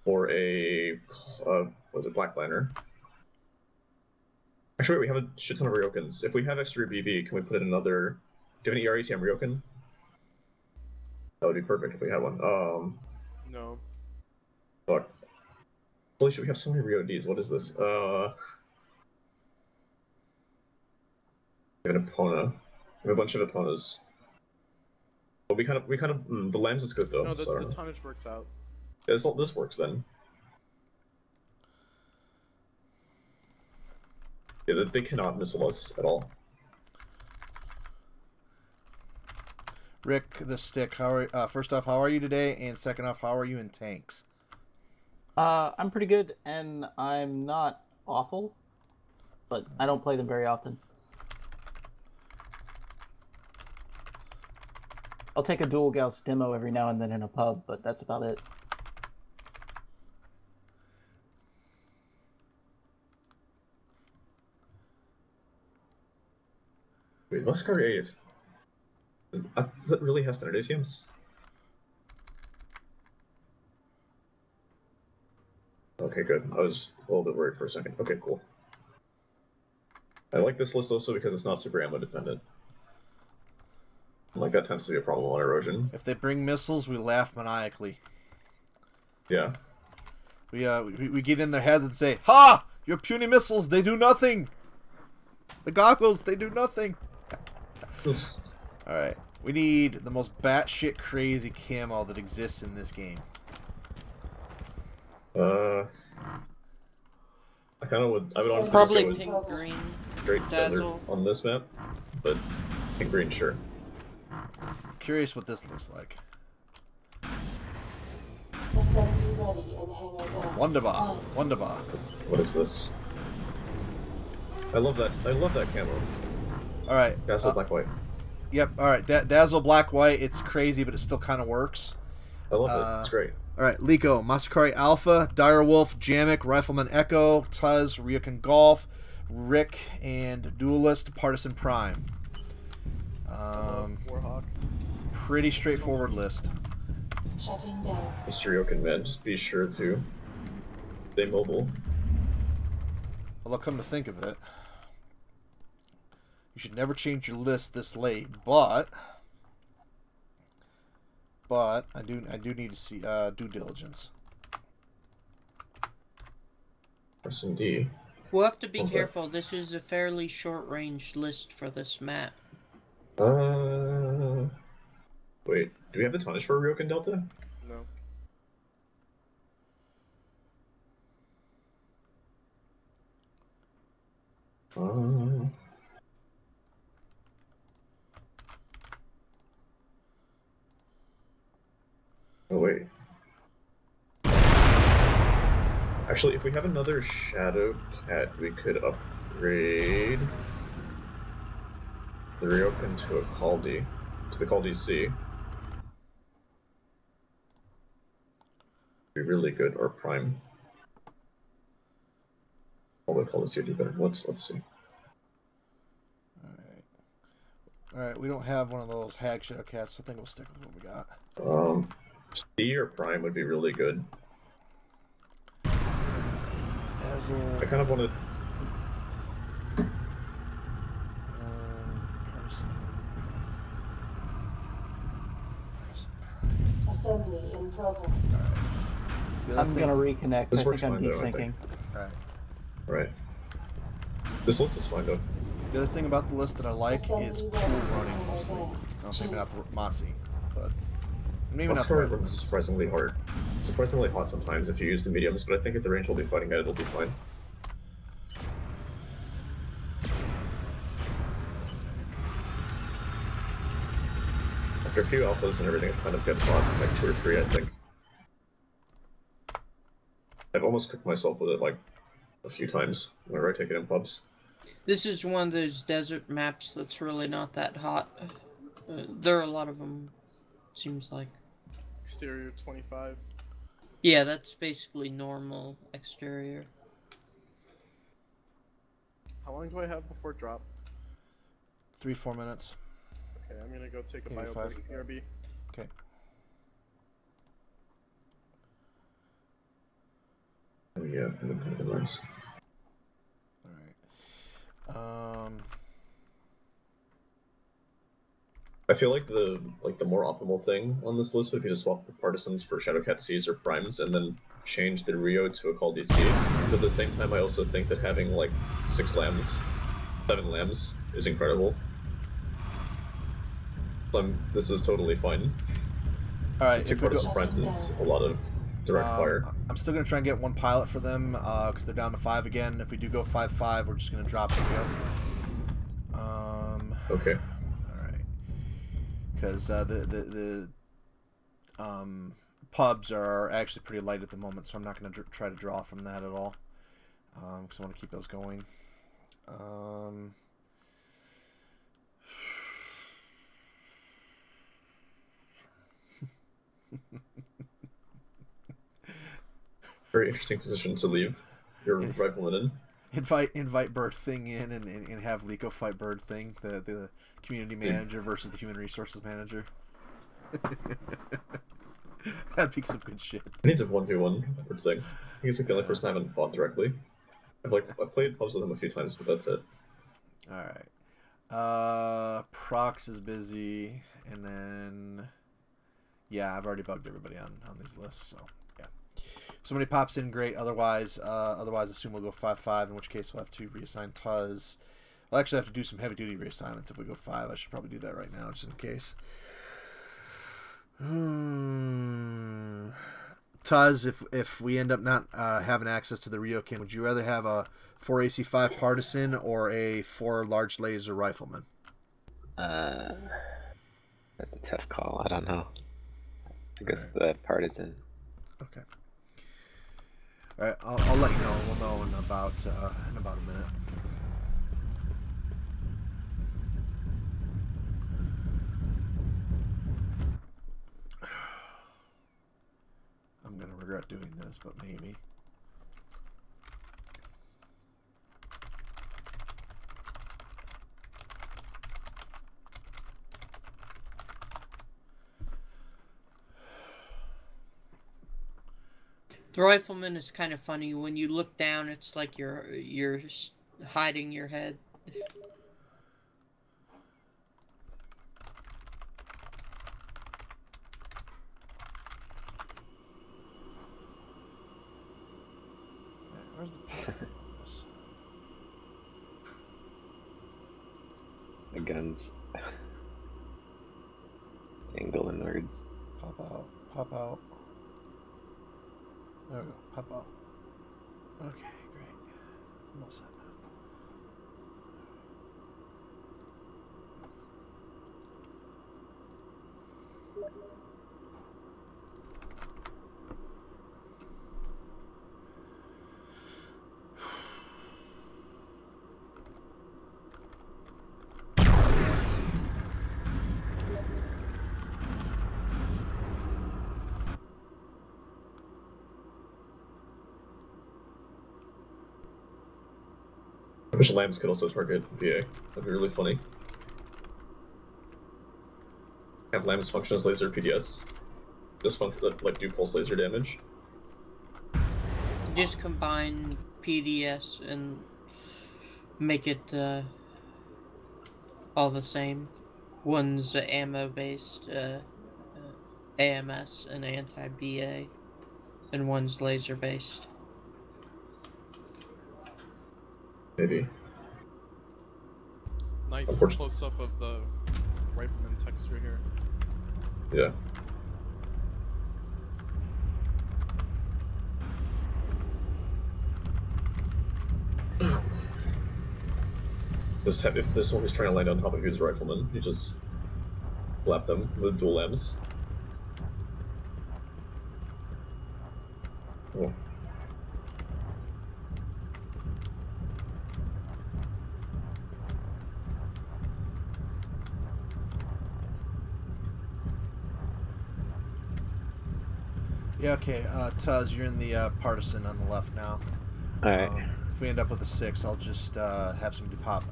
Or a... what is it? Black Lantern? Actually, wait, we have a shit ton of Ryokens. If we have extra BB, can we put in another... Do you have any ER-ATM Ryoken? That would be perfect if we had one. No. Fuck. Holy shit, we have so many Ryo Ds. What is this? We have an Epona. We have a bunch of Eponas. But we kind of the lambs is good though. No, so I the don't know. tonnage works out. Yeah, this works then. Yeah, they cannot missile us at all. Rick, the stick. How are first off, how are you today? And second off, how are you in tanks? I'm pretty good, and I'm not awful, but I don't play them very often. I'll take a dual Gauss demo every now and then in a pub, but that's about it. Wait, Mechwarrior 8. Does it really have standard ATMs? Okay, good. I was a little bit worried for a second. Okay, cool. I like this list also because it's not super ammo dependent. Like, that tends to be a problem on erosion. If they bring missiles, we laugh maniacally. Yeah. We get in their heads and say, "Ha! Your puny missiles, they do nothing! The goggles, they do nothing!" Alright. We need the most batshit crazy camo that exists in this game. I kind of would. I would honestly Probably just pink, go with green, straight desert dazzle. on this map, but pink green, sure. Curious what this looks like. Assembly ready and hangar down. Wunderbar. Wunderbar. What is this? I love that. I love that camo. Alright. Dazzle black white. Yep, alright. Dazzle black white, it's crazy, but it still kind of works. I love it. It's great. Alright, Liko, Mechwarrior Alpha, Direwolf, Jamek, Rifleman Echo, Tuz, Ryokan Golf, Rick, and Duelist, Partisan Prime. Warhawks. Pretty straightforward list. Shutting down. Mr. Ryokan, man, just be sure to stay mobile. Although, come to think of it, you should never change your list this late, but I do need to see due diligence. Press and D. We'll have to be What's that? careful. This is a fairly short-range list for this map. Wait, do we have the tonnage for Ryokan Delta? No. Oh wait. Actually, if we have another Shadow Cat, we could upgrade the Ryokan to a Caldi, to the Caldi C. Be really good, or Prime. Although Caldi C would do better. Let's see. Alright, we don't have one of those hag shadow cats, so I think we'll stick with what we got. C or Prime would be really good. Dazzle. I kind of wanted. Assembly in progress. I'm gonna reconnect. This I works think I'm fine, though, I desyncing. think. Alright. Right. This list is fine though. The other thing about the list that I like is pool running mostly. No, maybe not the Mossy, but maybe not the Mechwarrior is Rifleman. surprisingly hard. It's surprisingly hot sometimes if you use the mediums, but I think at the range we'll be fighting at, it'll be fine. After a few alphas and everything, it kind of gets hot, like 2 or 3, I think. I've almost cooked myself with it like a few times whenever I take it in pubs. This is one of those desert maps that's really not that hot. There are a lot of them, seems like. Exterior 25. Yeah, that's basically normal exterior. How long do I have before drop? 3-4 minutes. Okay, I'm gonna go take a Maybe bio 5. break. BRB. Okay. Oh yeah, nice. Alright. I feel like the more optimal thing on this list would be to swap the partisans for Shadowcat C's or Primes and then change the Rio to a Call DC. But at the same time, I also think that having like 6 lambs, 7 lambs is incredible. This is totally fine. Alright, Two if we go... partisan primes is a lot of direct fire. I'm still going to try and get one pilot for them, because they're down to 5 again. If we do go 5-5, we're just going to drop them again. Okay. Alright. Because the pubs are actually pretty light at the moment, so I'm not going to try to draw from that at all. Because I want to keep those going. Very interesting position to leave your rifleman in. Invite Bird Thing in and have Liko fight Bird Thing, the community manager versus the human resources manager. That'd be some good shit. He needs a 1v1 Bird Thing. He's like the only person I haven't fought directly. I've played pubs with him a few times, but that's it. Alright. Prox is busy, and then yeah, I've already bugged everybody on these lists, so yeah. If somebody pops in, great. Otherwise I assume we'll go 5-5, in which case we'll have to reassign Tuz. I'll actually have to do some heavy duty reassignments if we go 5. I should probably do that right now, just in case. Tuz, if we end up not having access to the Ryokan, would you rather have a 4 AC5 partisan or a 4 large laser rifleman? That's a tough call. I don't know. I guess the partisan. Okay. All right, I'll let you know. We'll know in about a minute. I'm gonna regret doing this, but maybe. The rifleman is kind of funny. When you look down, it's like you're hiding your head. Where's the The guns. Angle inwards. Pop out. Pop out. There we go. Pop out. Okay, great. I'm all set now. I wish lambs could also target VA. That'd be really funny. Have lambs function as laser PDS. Just function like do pulse laser damage. Just combine PDS and make it all the same. One's ammo based AMS and anti-BA, and one's laser based. Maybe. Nice close up of the rifleman texture here. Yeah. If this one is trying to land on top of you as a rifleman, you just slap them with dual lambs. Oh. Yeah, okay. Tuz, you're in the partisan on the left now. Alright. If we end up with a 6, I'll just have somebody pop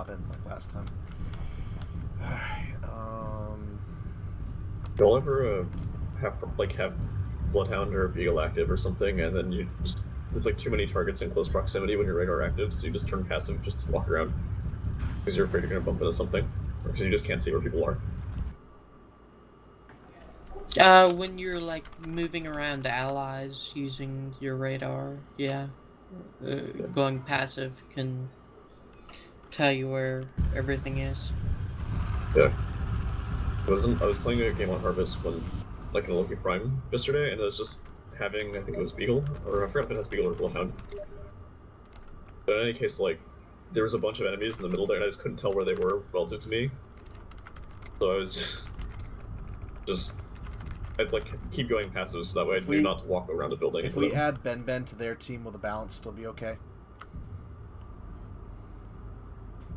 in like last time. Alright. You'll ever have Bloodhound or Beagle active or something, and then you just there's like too many targets in close proximity when your radar active, so you just turn passive, just walk around because you're afraid you're gonna bump into something, or because you just can't see where people are. When you're like moving around allies using your radar, yeah. Going passive can tell you where everything is. Yeah. I was playing a game on Harvest when, like in a Loki Prime yesterday, and I was just having, I think it was Beagle, or I forgot if it has Beagle or Bloodhound. But in any case, like, there was a bunch of enemies in the middle there, and I just couldn't tell where they were relative to me. So I was just, I'd like keep going passive so that way I knew not to walk around a building. If we add Ben to their team, will the balance still be okay?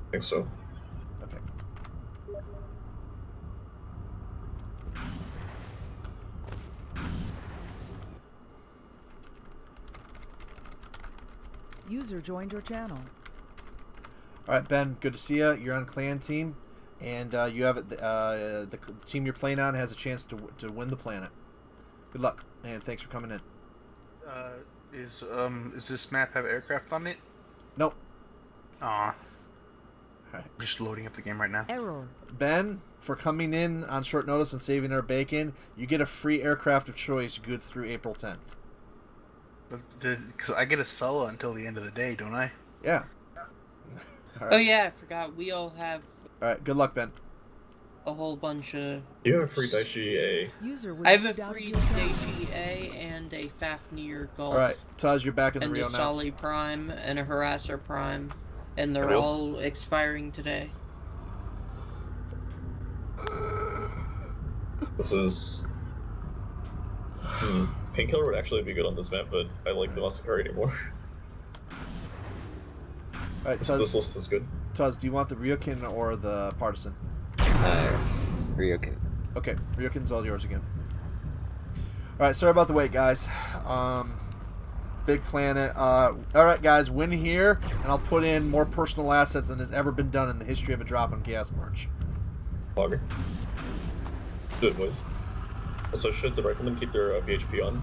I think so. Okay. User joined your channel. All right, Ben, good to see you. You're on clan team, and you have it. The team you're playing on has a chance to win the planet. Good luck, and thanks for coming in. Is this map have aircraft on it? Nope. Aw. Right. I'm just loading up the game right now. Error. Ben, for coming in on short notice and saving our bacon, you get a free aircraft of choice good through April 10th. Because I get a solo until the end of the day, don't I? Yeah. Right. Oh yeah, I forgot. We all have. All right. Good luck, Ben. A whole bunch of. You have a free Daishi A. I have a free Daishi A and a Fafnir Golf. All right, Taz, you're back in the Rio now. And a Solly Prime and a Harasser Prime, and they're all expiring today. This is. Painkiller would actually be good on this map, but I like the Masakari more. Alright, this list is good. Tuz, do you want the Ryokin or the Partisan? Ryokin. Okay, Ryokin's all yours again. Alright, sorry about the wait, guys. Big planet. Alright, guys, win here, and I'll put in more personal assets than has ever been done in the history of a drop on Chaos March. Logger. Good with. So should the riflemen keep their BHP on?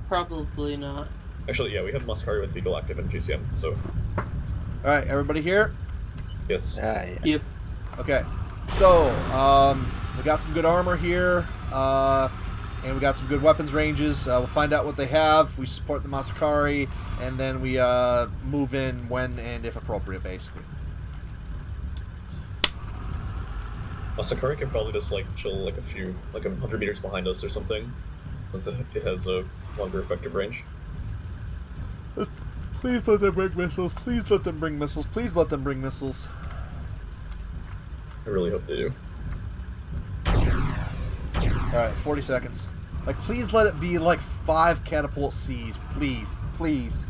Probably not. Actually, yeah, we have Masakari with Beagle active and GCM, so... Alright, everybody here? Yes. Yeah. Yep. Okay, so, we got some good armor here, and we got some good weapons ranges. We'll find out what they have, we support the Masakari, and then we move in when and if appropriate, basically. Masakari can probably just, like, chill, like, 100 meters behind us or something, since it has a longer effective range. Please let them bring missiles. Please let them bring missiles. Please let them bring missiles. I really hope they do. Alright, 40 seconds. Like, please let it be like 5 catapult Cs. Please. Please.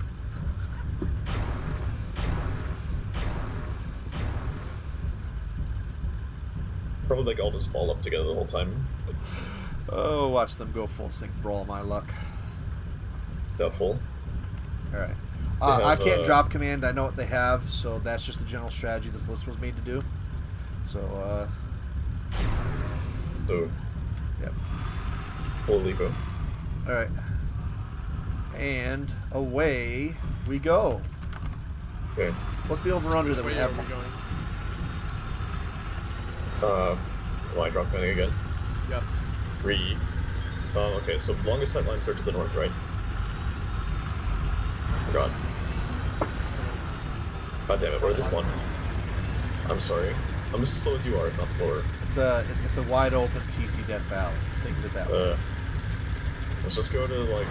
Probably like all just fall up together the whole time. Oh, watch them go full sync brawl, my luck. Doubtful. Alright. I can't drop command, I know what they have, so that's just the general strategy this list was made to do. So, yep. Full Lipo. Alright. And away we go. Okay. What's the over-under that we have? Will I drop commanding again? Yes. 3. Okay, so longest sight lines are to the north, right? God. God damn it, where this one? I'm sorry. I'm just as slow as you are, if not slower. It's a wide open TC Death Valley. Think of it that way. Let's just go to, like,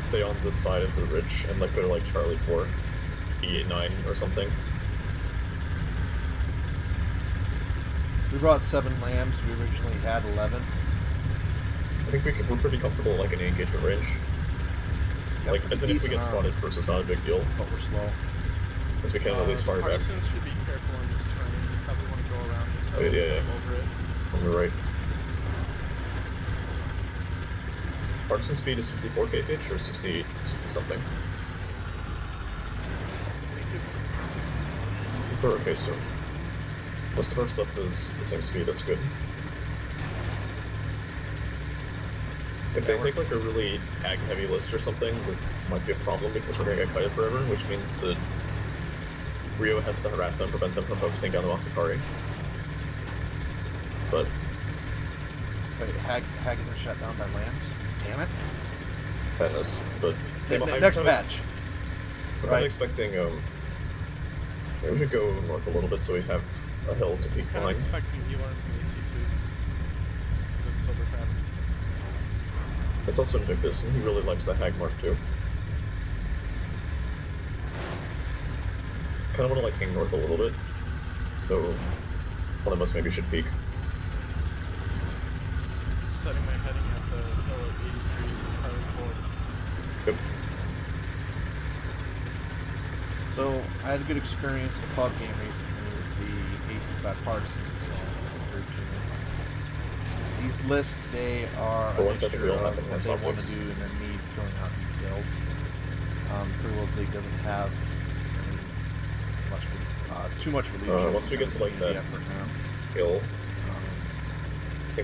stay on this side of the ridge and, like, go to, like, Charlie 4, E9 or something. We brought 7 lambs, we originally had 11. I think we're pretty comfortable, like, in the engagement range. Yep, like, as in if we get spotted first, it's not a big deal. But we're slow. As we can at least fire back. Partisans should be careful on this turn. You probably want to go around this hill over it. On the right. Partisan speed is 54 kph or 60 something? Okay, so most of our stuff is the same speed, that's good. If they take like a really ag heavy list or something, it might be a problem because we're gonna get kited forever, which means that Rio has to harass them, prevent them from focusing down the Masakari. But wait, Hag isn't shut down by lambs? Damn it. Madness, but next patch. We're not expecting we should go north a little bit so we have a hill to peek Kind of behind. expecting E-Worms and AC2. Because it's Silvercraft. It's also Invictus, and he really likes the Hag Mark too. Kind of want to like hang north a little bit, though one of us maybe should peek. Setting my heading at the hill at 80 degrees and carrying forward. Yep. So, I had a good experience in a pub game recently with the AC5 Partisans, so third junior. These lists today are a For once, I think mixture we all have of the what nice they want to optics. do and then me filling out details. Free Worlds League doesn't have much, too much of a leadership. Once we get to like that effort now. hill, I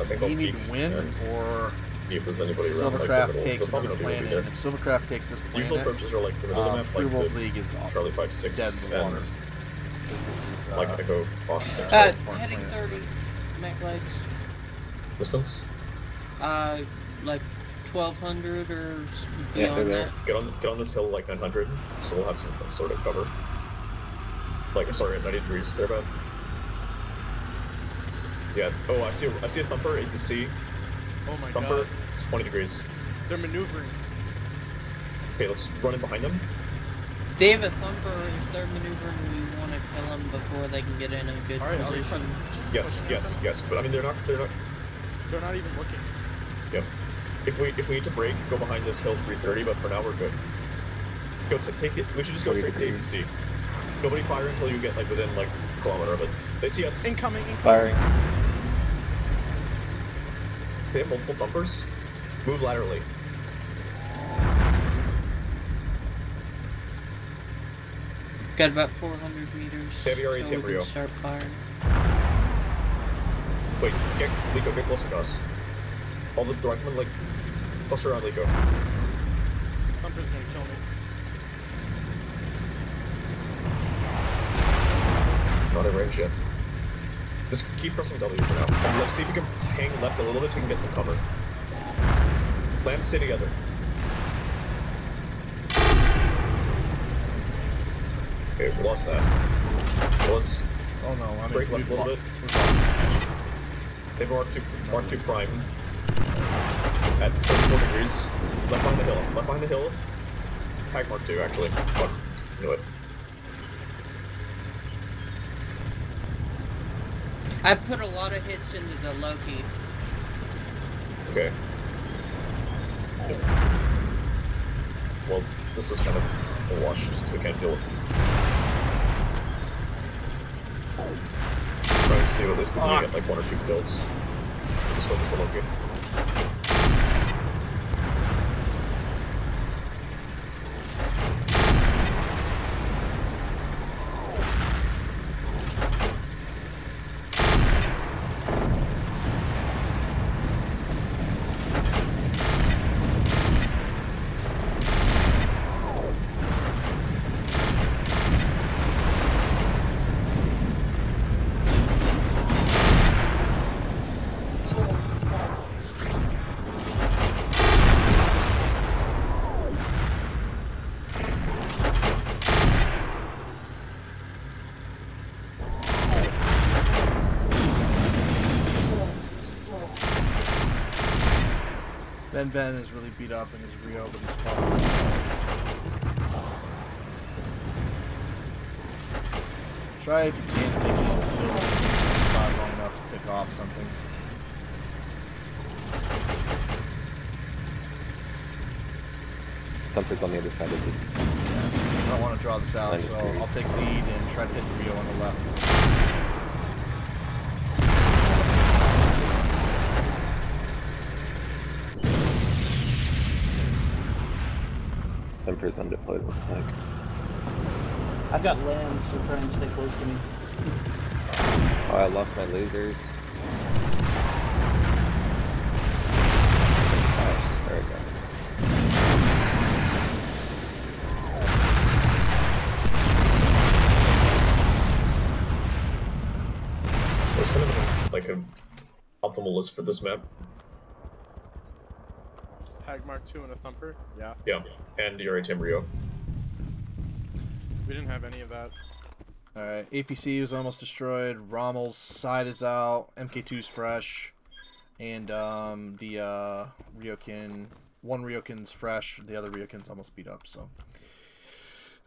think I'll You need peek to win, and or see if there's anybody around. Like, Silvercraft the middle. takes There's probably another nobody planet, there. and if Silvercraft takes this planet, Usual approaches are like the middle of the map, Free like Worlds the League is Charlie 5-6 dead in the and water. This is, like Echo Fox 6. Heading 30, Mac legs. Distance? Like 1200 or Yeah, beyond they're that. Get on this hill like 900, so we'll have some sort of cover. Like, sorry, at 90 degrees, they're about. Yeah. Oh, I see a thumper. APC. Oh my Thumper. god. It's 20 degrees. They're maneuvering. Okay, let's run in behind them. They have a thumper. If they're maneuvering, we want to kill them before they can get in a good Alright, I'll position. request. Yes. But I mean, they're not. They're not even looking. Yep. If we need to break, go behind this hill 330. But for now, we're good. Go take it. We should just go straight to the APC. Nobody fire until you get like within like a kilometer of it. They see us. Incoming. Firing. They have multiple thumpers. Move laterally. Got about 400 meters. Heavy RA so we Timbrio. can start firing. Wait, Lico, get closer to us. All the riflemen, like, cluster around Lico. Thumper's gonna kill me. Not in range yet. Just keep pressing W for now. And let's see if we can hang left a little bit so we can get some cover. Plan, stay together. Okay, we lost that. Let's Oh no, I mean, break left a little bit. They Mark 2 prime at 34 degrees. Left behind the hill. Left behind the hill. Hag Mark 2, actually. Fuck. Knew it. I put a lot of hits into the Loki. Okay. Well, this is kind of a wash, so we can't deal with it. Trying to see what this could be at like 1 or 2 kills. Just focus on Loki. Ben is really beat up in his Rio, but he's fine. Try if you can to make it until spot long enough to pick off something. Thumper's on the other side of this. Yeah, I don't want to draw this out, so I'll take lead and try to hit the Rio on the left. Thumper's undeployed, looks like. I've got land, so try and stay close to me. Oh, I lost my lasers. Gosh, there we go. There's kind of like an optimal list for this map. Hag Mark 2 and a Thumper? Yeah. Yeah, and your Timbrio. We didn't have any of that. Alright, APC is almost destroyed. Rommel's side is out. MK2's fresh. And the Ryokin, one Ryokin's fresh. The other Ryokin's almost beat up, so.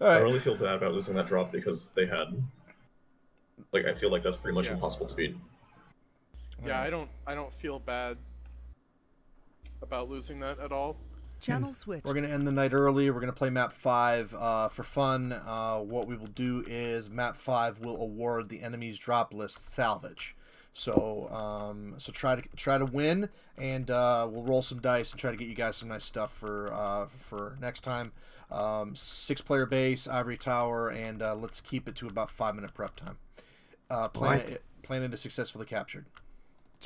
Alright. I really feel bad about losing that drop because they had... Like, I feel like that's pretty much impossible to beat. Yeah, I don't feel bad about losing that at all. Channel switch. We're going to end the night early. We're going to play map 5 for fun. What we will do is map 5 will award the enemy's drop list salvage. So try to win, and we'll roll some dice and try to get you guys some nice stuff for next time. 6-player base, ivory tower, and let's keep it to about 5-minute prep time. Planet is successfully captured.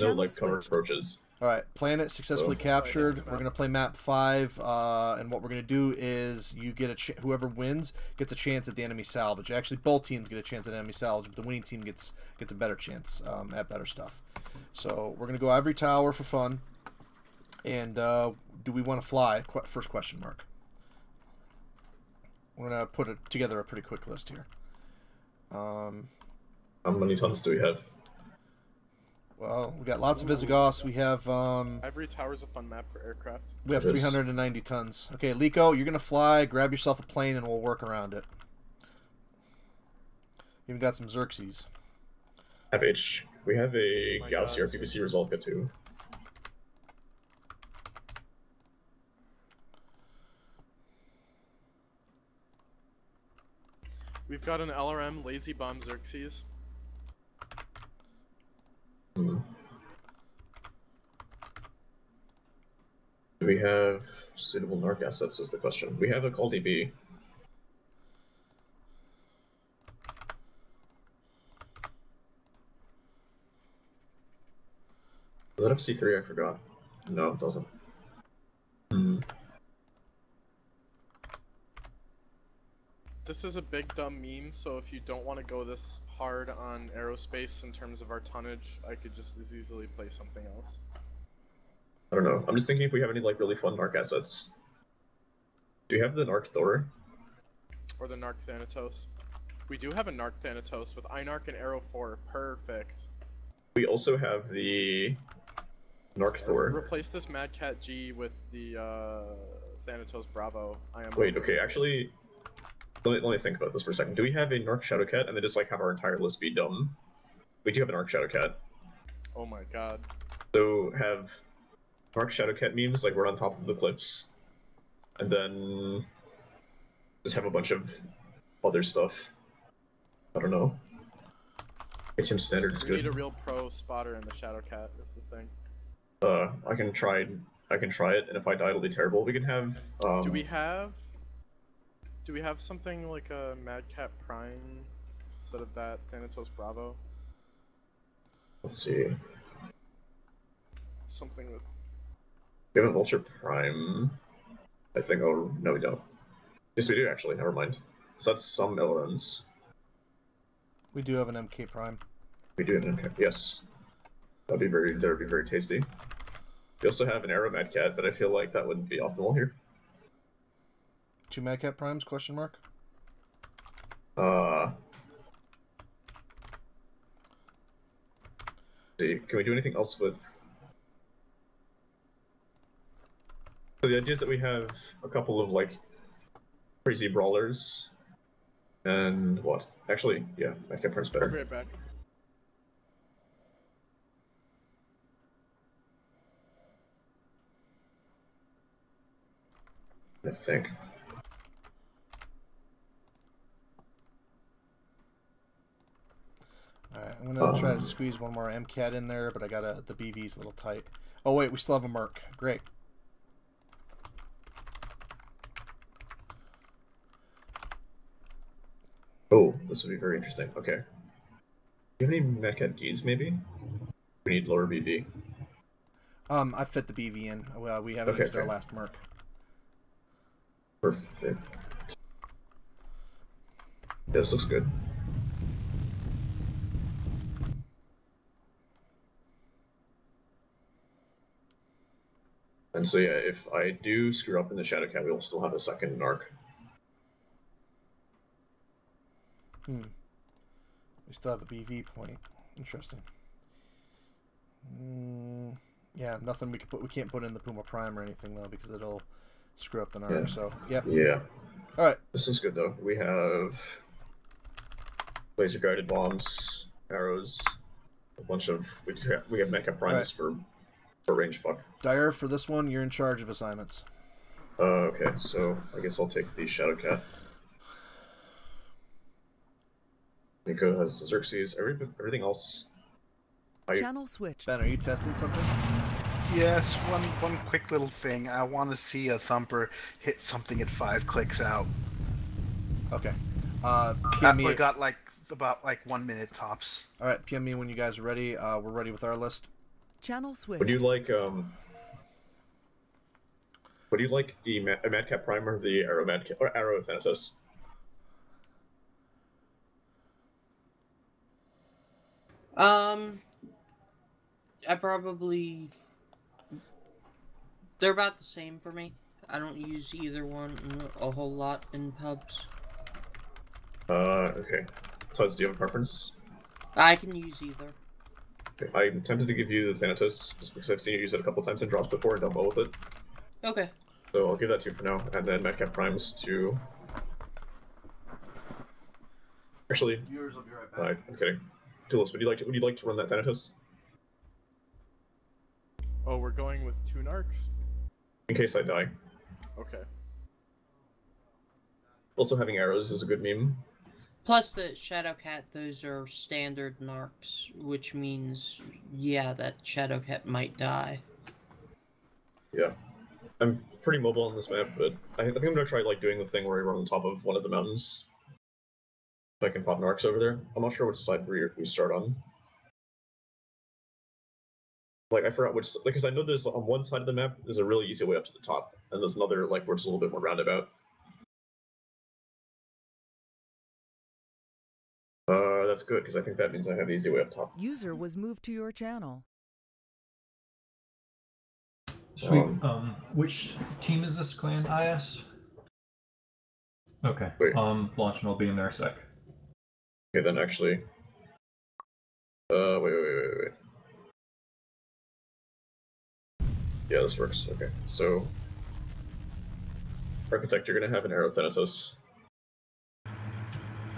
No, like, cover approaches. Alright, planet successfully captured. We're going to play map 5, and what we're going to do is you get whoever wins gets a chance at the enemy salvage. Actually, both teams get a chance at enemy salvage, but the winning team gets a better chance at better stuff. So we're going to go ivory tower for fun. And do we want to fly? First question mark. We're going to put together a pretty quick list here. How many tons do we have? Well, we got lots of Visigoths. We have Ivory Tower's a fun map for aircraft. We have 390 tons. Okay, Liko, you're gonna fly. Grab yourself a plane, and we'll work around it. Even got some Xerxes. FH, we have a Gauss PVC Resolve too. We've got an LRM Lazy Bomb Xerxes. Do we have suitable narc assets is the question. We have a call DB. Does it have C3? I forgot. No, it doesn't. This is a big dumb meme, so if you don't want to go this hard on aerospace in terms of our tonnage, I could just as easily play something else. I don't know. I'm just thinking if we have any like really fun narc assets. Do you have the narc Thor? Or the narc Thanatos. We do have a narc Thanatos with Einarch and Arrow 4. Perfect. We also have the narc Thor. Replace this Mad Cat G with the Thanatos Bravo. Wait, okay, actually, let me think about this for a second. Do we have a narc Shadowcat and then just like have our entire list be dumb? We do have an narc Shadowcat. Oh my god. So have Mark Shadowcat memes like we're on top of the cliffs, and then just have a bunch of other stuff. I don't know. HM standard is good. We need a real pro spotter in the Shadowcat is the thing. I can try it, and if I die, it'll be terrible. We can have. Do we have something like a Mad Cat Prime instead of that Thanatos Bravo? Let's see. Something with. We have a Vulture Prime. I think. Oh no, we don't. Yes, we do actually. Never mind. So that's some LRMs. We do have an MK Prime. We do have an MK. Yes. That would be very tasty. We also have an Arrow Mad Cat, but I feel like that wouldn't be optimal here. 2 Mad Cat Primes? Question mark. See, can we do anything else with? So the idea is that we have a couple of like crazy brawlers, and what? Actually, yeah, Mad Cat Prime's better. I'll be right back. I think. Alright, I'm gonna try to squeeze one more MCAT in there, but I got the BV's a little tight. Oh wait, we still have a Merc. Great. Oh, this would be very interesting. Okay. Do you have any Medcat Ds, maybe? We need lower BV. I fit the BV in. Well, we haven't used our last Merc. Perfect. This looks good. And so yeah, if I do screw up in the Shadowcat, we'll still have a second Narc. We still have a BV point. Interesting. Yeah, nothing we can put. We can't put in the Puma Prime or anything though because it'll screw up the narc. Yeah. So yep. Yeah. All right. This is good though. We have laser guided bombs, arrows, a bunch of. We have mecha primes for range fuck. Dyer, for this one, you're in charge of assignments. Okay, so I guess I'll take the Shadow Cat. Nico has Xerxes. Everything else. Channel switched. Ben, are you testing something? Yes, one quick little thing. I want to see a thumper hit something at 5 clicks out. Okay. We got about 1 minute tops. All right, PM me when you guys are ready. We're ready with our list. Channel switch. Would you like the Madcap Prime or the Arrow Madcap or Arrow Thanatos? I probably... They're about the same for me. I don't use either one a whole lot in pubs. Okay. Tuz, do you have a preference? I can use either. Okay. I'm tempted to give you the Thanatos, just because I've seen you use it a couple times in drops before and done well with it. Okay. So I'll give that to you for now, and then Madcap Primes to... Actually, Viewers will be right back. I'm kidding. Tulis, would you like to run that Thanatos? Oh, we're going with 2 narcs? In case I die. Okay. Also, having arrows is a good meme. Plus the Shadow Cat, those are standard narcs, which means, yeah, that Shadow Cat might die. Yeah. I'm pretty mobile on this map, but I think I'm gonna try doing the thing where I run on top of one of the mountains. If I can pop narcs over there. I'm not sure which side we start on. I forgot which, because I know there's on one side of the map there's a really easy way up to the top, and there's another where it's a little bit more roundabout. That's good because I think that means I have the easy way up top. User was moved to your channel. Sweet. Which team is this, Clan IS? Okay. Wait. Launch and I'll be in there a sec. Okay, then actually. Wait. Yeah, this works. Okay, so Architect, you're gonna have an Arrow Thanatos.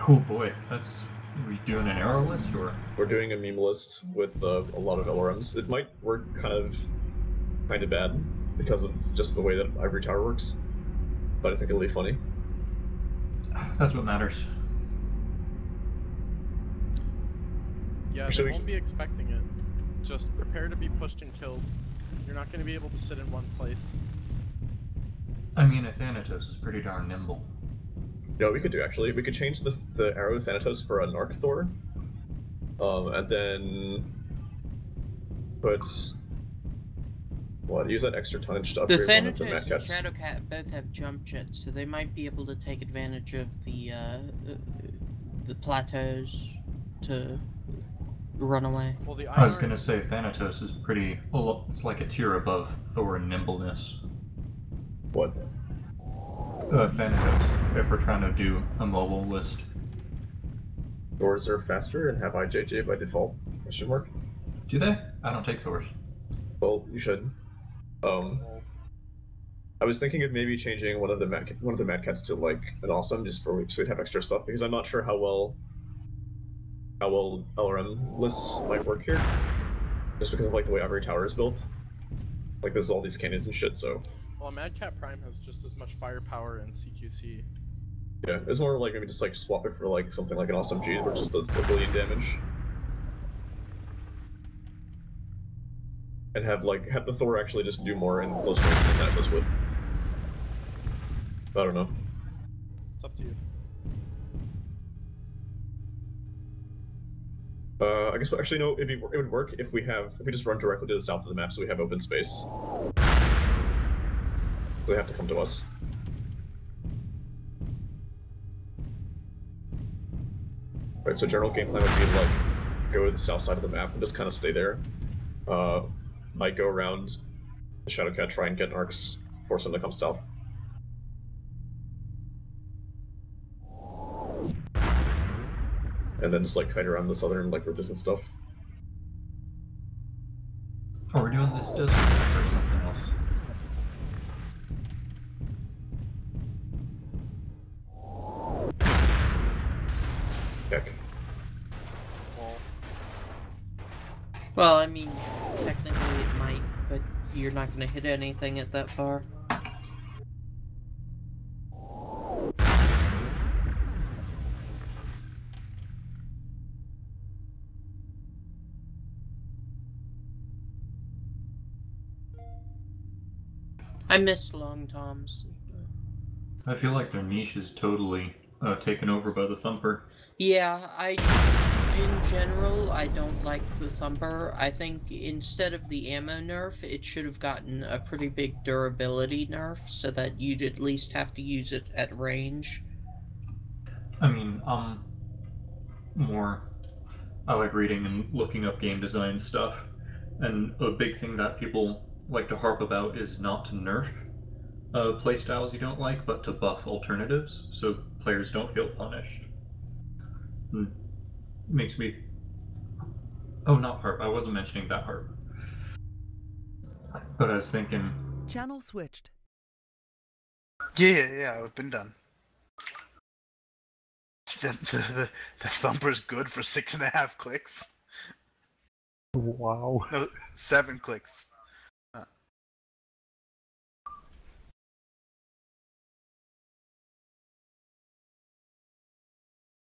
Oh boy, that's. Are we doing an arrow list or? We're doing a meme list with a lot of LRMs. It might work kind of bad because of just the way that Ivory Tower works, but I think it'll be funny. That's what matters. Yeah, they won't be expecting it. Just prepare to be pushed and killed. You're not going to be able to sit in one place. I mean, a Thanatos is pretty darn nimble. You know what we could do, actually? We could change the Arrow Thanatos for a Narc Thor, and then put... Use that extra tonnage to The upgrade one of the Thanatos Mad and Cats. Shadow Cat both have jump jets, so they might be able to take advantage of the plateaus to run away. Well, I was gonna say Thanatos is pretty. Well, it's like a tier above Thor in nimbleness. What? Thanatos. If we're trying to do a mobile list. Thors are faster and have IJJ by default? Question mark? Do they? I don't take Thors. Well, you should. I was thinking of maybe changing one of the Mad Cats to an awesome, just so we'd have extra stuff, because I'm not sure how well LRM lists might work here, just because of the way Ivory Tower is built. There's all these canyons and shit, so. Well, Madcap Prime has just as much firepower and CQC. Yeah, it's more maybe just swap it for something like an awesome G, where it just does 1 billion damage. And have the Thor actually just do more in close range than Thanatos would. I don't know. It's up to you. I guess actually no. It would work if we just run directly to the south of the map, so we have open space. So they have to come to us. Right. So general game plan would be go to the south side of the map and just kind of stay there. Might go around the Shadow Cat, try and get arcs, force them to come south. and then just like kite around the southern like ridges and stuff. Oh, we're doing this desert or something else. Heck. Well, I mean, technically it might, but you're not going to hit anything at that far. I missed long toms. I feel like their niche is totally taken over by the Thumper. Yeah, in general, I don't like the Thumper. I think instead of the ammo nerf, it should have gotten a pretty big durability nerf so that you'd at least have to use it at range. I mean, I like reading and looking up game design stuff, and a big thing that people like to harp about is not to nerf playstyles you don't like, but to buff alternatives so players don't feel punished. And makes me... Oh, not harp. I wasn't mentioning that harp. But I was thinking... Channel switched. Yeah, I've been done. The Thumper's good for 6.5 clicks. Wow. No, 7 clicks.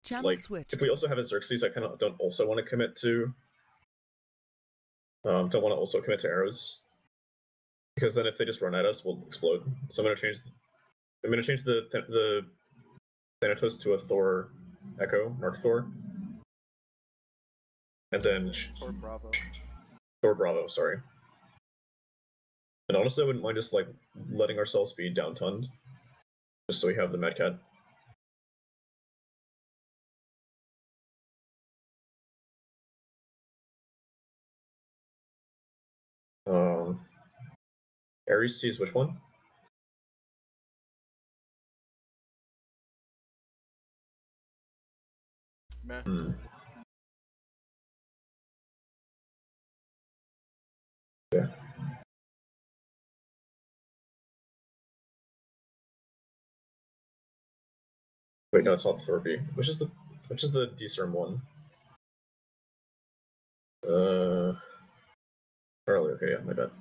Channel switched. If we also have a Xerxes, I kind of don't also want to commit to. Don't want to also commit to arrows, because then if they just run at us, we'll explode. So I'm gonna change. I'm gonna change the Thanatos to a Thor Echo, Narc Thor, and then Thor Bravo. Thor Bravo, sorry. And honestly, I wouldn't mind just like letting ourselves be down-tunned, just so we have the Mad Cat. Ares sees which one? Meh. Yeah. Wait, no, it's not Thorby. Which is the DSerm one? Charlie. Okay, yeah, my bad.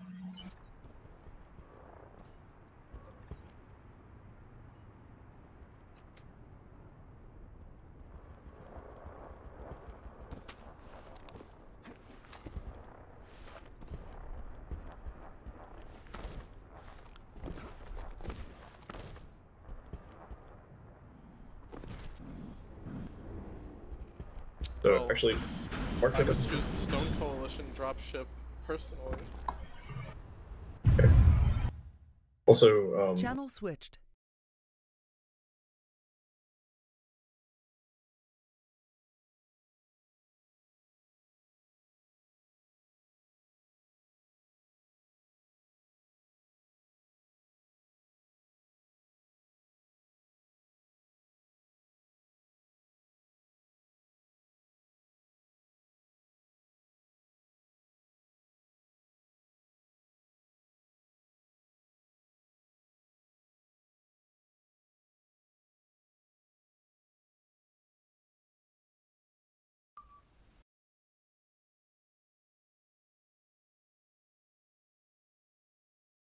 So Well, actually, Mark I would doesn't choose the Stone Coalition dropship personally. Okay. Also, Channel switched.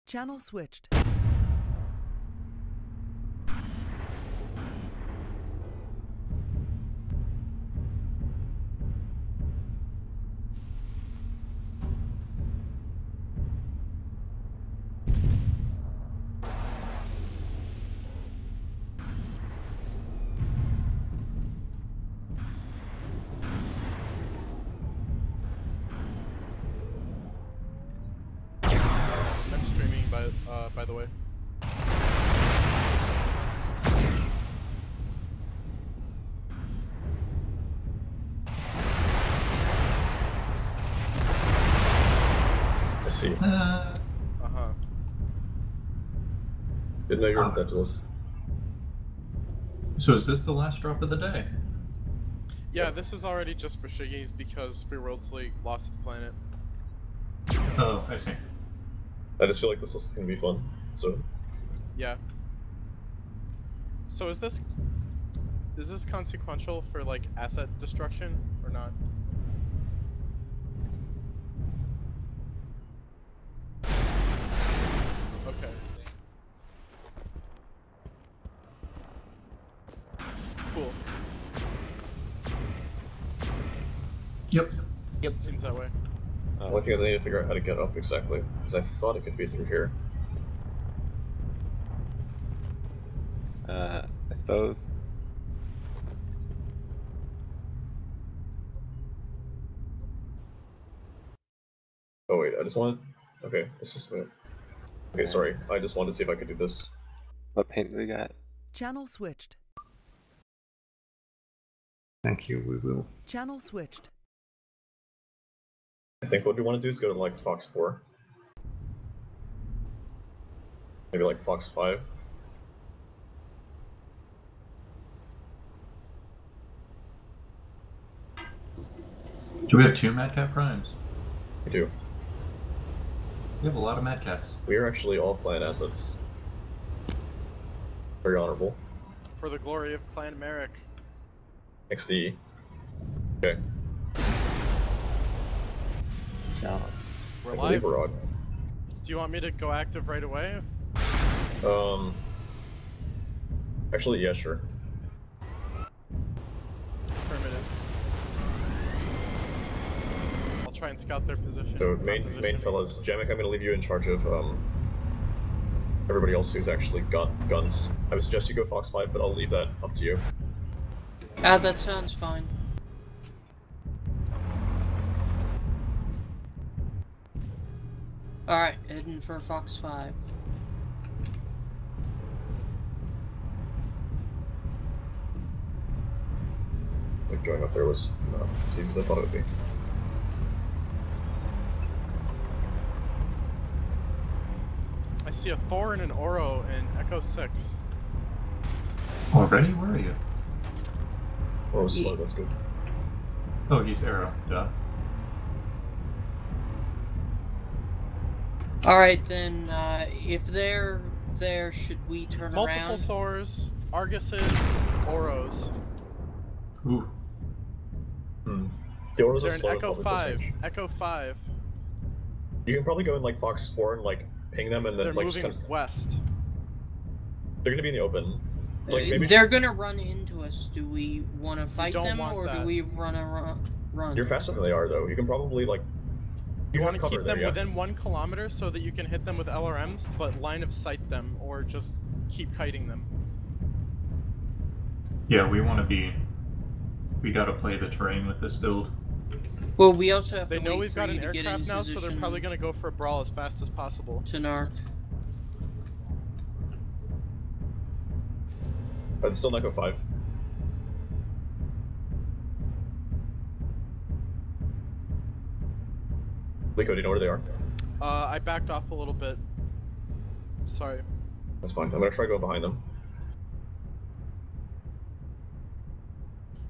Channel switched. I'm streaming by the way. I see. Uh-huh. Didn't know you were that duelist. So is this the last drop of the day? Yeah, this is already just for shiggies because Free Worlds League lost the planet. Oh, I see. I just feel like this is gonna be fun. So. Yeah. So is this consequential for like asset destruction or not? Okay. Cool. Yep. Yep. Seems that way. One thing is I need to figure out how to get up exactly, because I thought it could be through here. I suppose. Oh wait, I just want. Okay, this is it. Okay, sorry. I just wanted to see if I could do this. What paint do we got? Channel switched. Thank you, we will. Channel switched. I think what we want to do is go to like Fox 4. Maybe like Fox 5. Do we have 2 Mad Cat Primes? We do. We have a lot of Mad Cats. We are actually all clan assets. Very honorable. For the glory of Clan Merrick. XD. Okay. We're I live. believe we're on. Do you want me to go active right away? Actually, yeah, sure. Affirmative. I'll try and scout their position. So main fellas, Jamek, I'm gonna leave you in charge of everybody else who's actually got guns. I would suggest you go Fox 5, but I'll leave that up to you. Ah, that sounds fine. Alright, heading for Fox 5. Like going up there was not as easy as I thought it would be. I see a Thor and an Oro in Echo 6. Already? Where are you? Oro's slow, that's good. Oh, he's Arrow. Duh. Alright then, if they're there, should we turn Multiple around? Thors, Arguses, Oros. Ooh. The Oro's They're are in slow. Echo 5. Echo 5. You can probably go in like Fox 4 and like ping them and then They're like moving just kind of, west. they're gonna be in the open. Like maybe They're gonna run into us. Do we want to fight don't them, want or that. do we run? You're faster than they are though. You can probably like. You want have to cover keep there, them yeah? within 1 kilometer so that you can hit them with LRMs, but line of sight them, or just keep kiting them. Yeah, we want to be... We gotta play the terrain with this build. Well, we also have They to know wait we've for got you an to get aircraft in now, so they're position probably going to go for a brawl as fast as possible. to narc. Are they still in Echo 5? Liko, do you know where they are? I backed off a little bit. Sorry. That's fine. I'm gonna try to go behind them.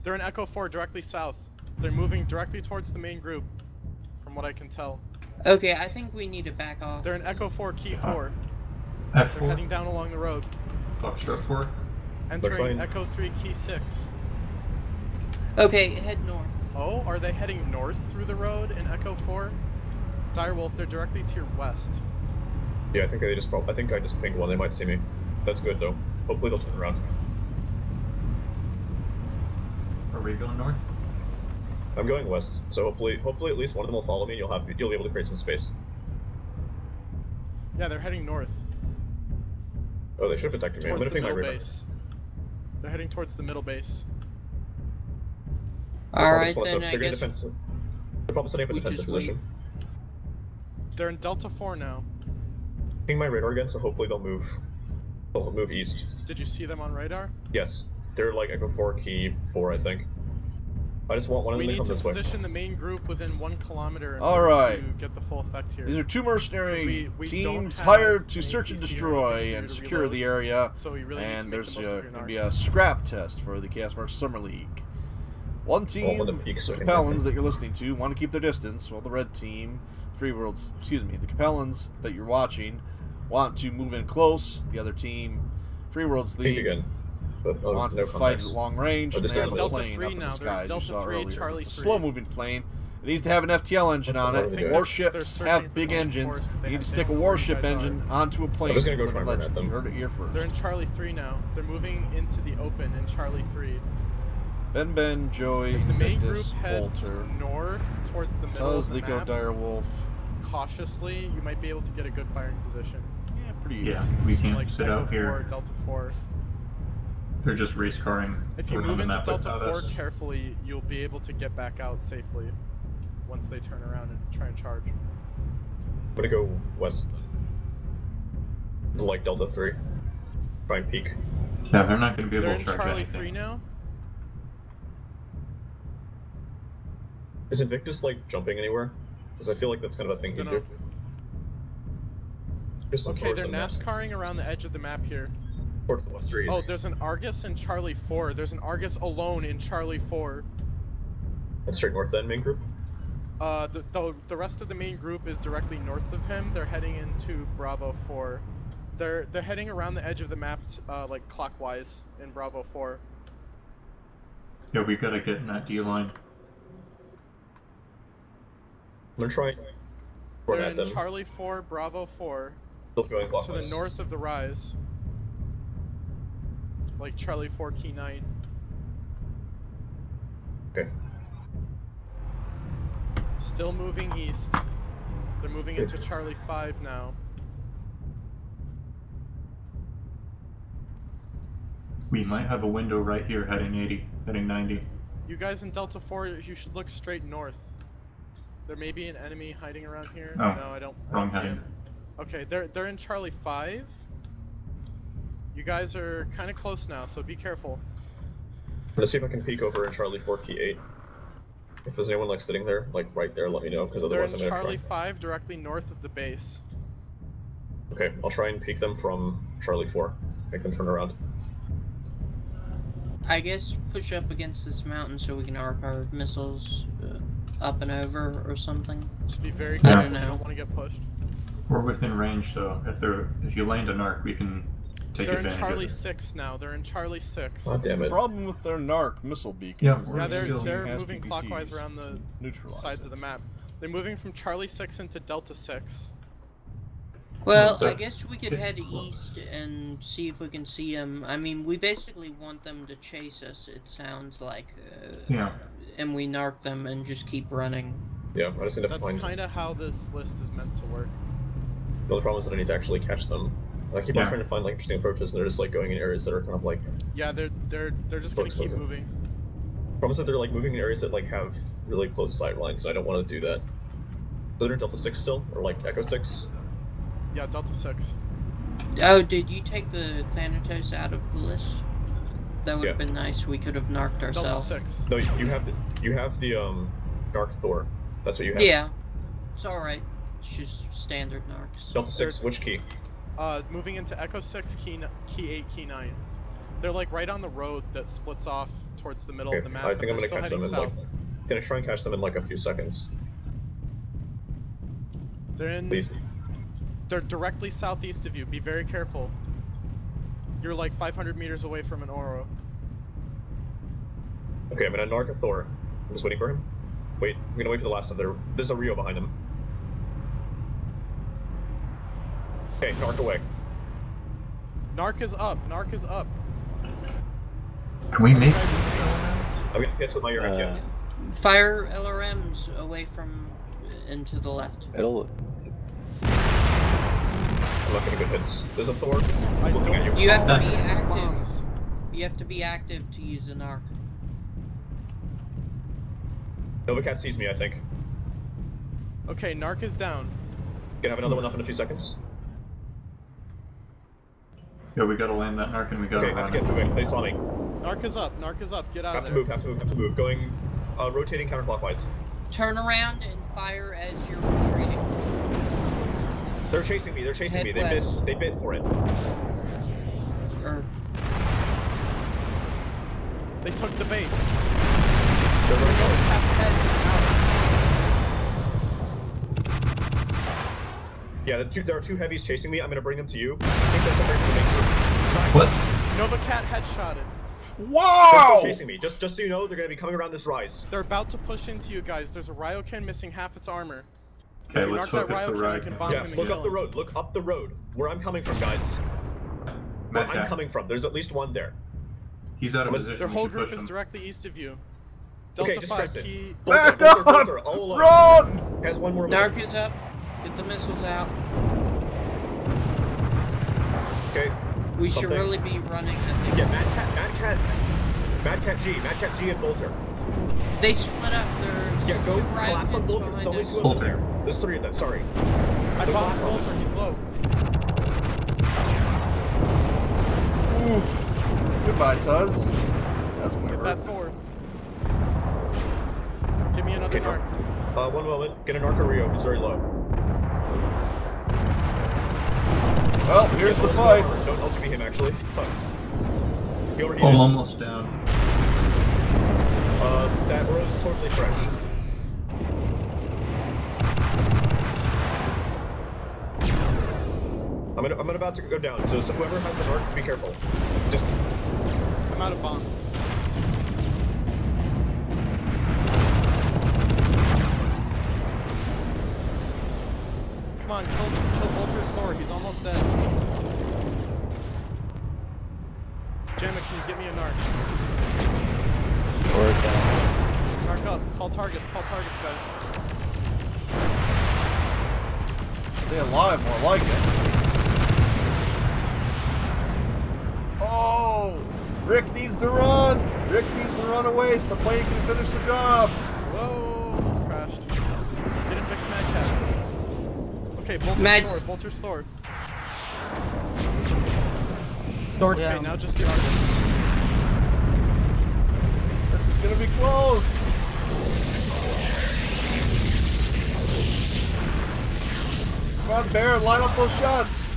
They're in Echo 4, directly south. They're moving directly towards the main group, from what I can tell. Okay, I think we need to back off. They're in Echo 4, Key 4. F4? They're heading down along the road. Foxtrot 4? Entering Echo 3, Key 6. Okay, head north. Oh, are they heading north through the road in Echo 4? Direwolf, they're directly to your west. Yeah, I think I think I just pinged one. They might see me. That's good though. Hopefully they'll turn around. Are we going north? I'm going west, so hopefully at least one of them will follow me. And you'll be able to create some space. Yeah, they're heading north. Oh, they should have detected me. I'm Towards gonna the ping my middle radar. base. They're heading towards the middle base. Alright, They're then I gonna guess defensive. They're probably setting up a we defensive just wait. position. They're in Delta 4 now. Ping my radar again, so hopefully they'll move. They'll move east. Did you see them on radar? Yes, they're like Echo 4, Key 4, I think. I just want one of We them to need come to this way. position the main group within 1 kilometer in All order right. to get the full effect here. These are two mercenary We teams don't hired have to an search and APC or destroy anything for and you to secure reload, the area. so we really need to And make there's the most of your going to be narcs. a scrap test for the Chaos March Summer League. One team, want to peek so the I can Capellans hit that you're listening to, want to keep their distance, while the red team, the Capellans that you're watching, want to move in close. The other team, Free Worlds Peek League, again. But, wants no to fight at context. long range, Oh, and this they have is a Delta plane 3 up in now. the They're in sky, as you Delta saw 3, earlier. Charlie It's a 3. slow-moving plane. It needs to have an FTL engine on What it. are we doing? Warships They're have searching big for engines. reinforcements. You They need to have- stick a they know where you warship guys are. engine onto a plane. I'm just gonna go Living try and run legend. at them. You heard it here first. They're in Charlie 3 now. They're moving into the open in Charlie 3. Ben, Joey, If the main group Invictus, heads Bolter, north towards the middle of Tuz, the Lico, map, Direwolf. cautiously, you might be able to get a good firing position. Yeah, pretty Yeah, even we teams. can't Like sit Echo out here. 4, Delta 4. They're just race carring If you around move the into map Delta without 4 us. carefully, you'll be able to get back out safely once they turn around and try and charge. I'm gonna go west. To like Delta 3. Try and peek. Yeah, they're not going to be They're able in to charge Charlie anything. 3 now. Is Invictus like jumping anywhere? Because I feel like that's kind of a thing he'd Dunno. do. There's some Okay, force they're on that. NASCARing around the edge of the map here. Towards the west trees. Oh, there's an Argus in Charlie 4. There's an Argus alone in Charlie 4. That's straight north then, main group? The rest of the main group is directly north of him. They're heading into Bravo 4. They're heading around the edge of the map, like clockwise in Bravo 4. Yeah, we got to get in that D line. I'm gonna try and run They're at in them. Charlie 4, Bravo 4, Still going to clockwise. the north of the rise. Like Charlie 4, Key 9. Okay. Still moving east. They're moving into Charlie 5 now. We might have a window right here heading 80, heading 90. You guys in Delta 4, you should look straight north. There may be an enemy hiding around here. Oh, no, I don't wrong see heading. him. Okay, they're in Charlie 5. You guys are kind of close now, so be careful. I'm gonna see if I can peek over in Charlie 4, Key 8. If there's anyone like sitting there, like right there, let me know, because They're otherwise in I'm gonna Charlie try. 5, directly north of the base. Okay, I'll try and peek them from Charlie 4. Make them turn around. I guess push up against this mountain so we can arc our missiles up and over or something. Just be very I careful. don't You know. don't want to get pushed. We're within range, so if you land an arc, we can take They're in advantage Charlie of it. 6 now. They're in Charlie 6. God damn it. Problem with their NARC missile beacon. Yeah, is we're Yeah, that still- the team they're has moving PPCs clockwise around the neutralize sides it. of the map. They're moving from Charlie 6 into Delta 6. Well, I That's- guess we could head east and see if we can see them. I mean, we basically want them to chase us, it sounds like. Yeah. And we narc them and just keep running. Yeah, I just need to That's find... kind of how this list is meant to work. The only problem is that I need to actually catch them. I keep on Yeah. trying to find like interesting approaches, and they're just like going in areas that are kind of like... Yeah, they're just gonna keep Explosive. moving. Problem is that they're like moving in areas that like have really close sight lines, so I don't want to do that. So they're in Delta 6 still? Or like Echo 6? Yeah, Delta 6. Oh, did you take the Thanatos out of the list? That would have Yeah. been nice. We could have narked Delta ourselves. 6. No, you have the Dark Thor. That's what you have. Yeah, it's alright. It's just standard narcs. Delta 6, which key? Moving into Echo 6, Key 8, Key 9. They're like right on the road that splits off towards the middle Okay, of the map. I think I'm but gonna they're catch still them in heading like... south. Gonna try and catch them in like a few seconds. They're in. Please. They're directly southeast of you. Be very careful. You're like 500 meters away from an Oro. Okay, I'm gonna narc a Thor. I'm just waiting for him. Wait, I'm gonna wait for the last of their... There's a Rio behind him. Okay, narc away. Narc is up. Narc is up. Can we make... I'm gonna catch with my ear yeah. Fire LRMs away from and to the left. It'll... I'm not getting good hits. There's a Thor I looking at don't- you. You have to be Bombs. active. Bombs. You have to be active to use an arc. Novacat sees me, I think. Okay, Narc is down. Gonna have another one up in a few seconds. Yeah, we gotta land that narc and we gotta Okay, have run to get it. moving. They saw me. Narc is up. Narc is up. Get out Have of to there. move, have to move, have to move. Going, rotating counterclockwise. Turn around and fire as you're retreating. They're chasing me, they're chasing me. Head west. They bit for it. Or They took the bait. They're running out. Yeah, there are two heavies chasing me. I'm gonna bring them to you. I think there's somebody from the main group. What? Nova Cat headshotted. Wow! They're still chasing me. Just so you know, they're gonna be coming around this rise. They're about to push into you guys. There's a Ryokan missing half its armor. Okay, If you let's knock that focus the Ryokan, you can Ryokan. bomb him Yes, and look kill up the him. road. Look up the road. Where I'm coming from, guys. Where I'm Madcap. coming from. There's at least one there. He's out of But position. Their we whole should group push is him. directly east of you. Okay, Delta 5, distracted. key. Back Bolter, up! all alone. Run! Has one more Narc minute. is up. Get the missiles out. Okay. We should Something. really be running, I think. Yeah, Mad Cat G and Bolter. They split up. There's Yeah, go two collapse on Ryokans Bolter. There's behind only us. two of them Bolter. there. There's three of them, sorry. I They're bombed collapsed. Bolter, he's low. Oof. Goodbye, Tuz. That's gonna Get hurt. that Thor. Give me another Okay, narc. One moment. Get a Mechwarrior. He's very low. Well, here's the fight. Don't LGB him, actually. Fuck. He already Oh, I'm did. almost down. That rose is totally fresh. I'm about to go down, so whoever has the mark, be careful. Just... I'm out of bombs. Come on, kill Bolter's Thor, he's almost dead. Gemma, can you get me a narc? Or down. Narc up, call targets, guys. Stay alive, more like it. Oh! Rick needs to run! Rick needs to run away so the plane can finish the job! Whoa, almost crashed. Get him back to Madcap. Okay, Bolter's Thor. Thor Okay, down. now just the Argus. This is gonna be close! Come on, Bear, line up those shots!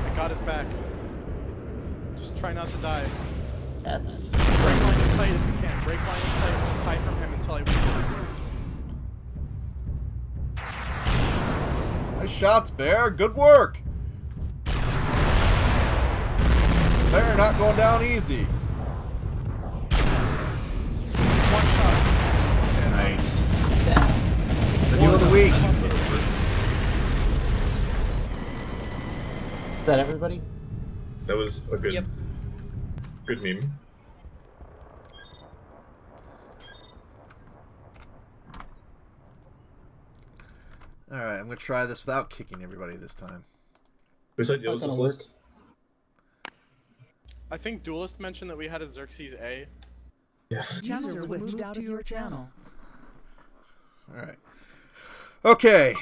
I got his back. Just try not to die. That's... Break line of sight if you can. Break line of sight and just hide from him until I win. Nice shots, Bear. Good work! Bear not going down easy. One shot. Nice. Video of the week. Is that everybody? That was a good, good meme. Alright, I'm gonna try this without kicking everybody this time. Whose idea was this list? I think Duelist mentioned that we had a Xerxes A. Yes. Channel was moved out of your channel. Alright. Okay.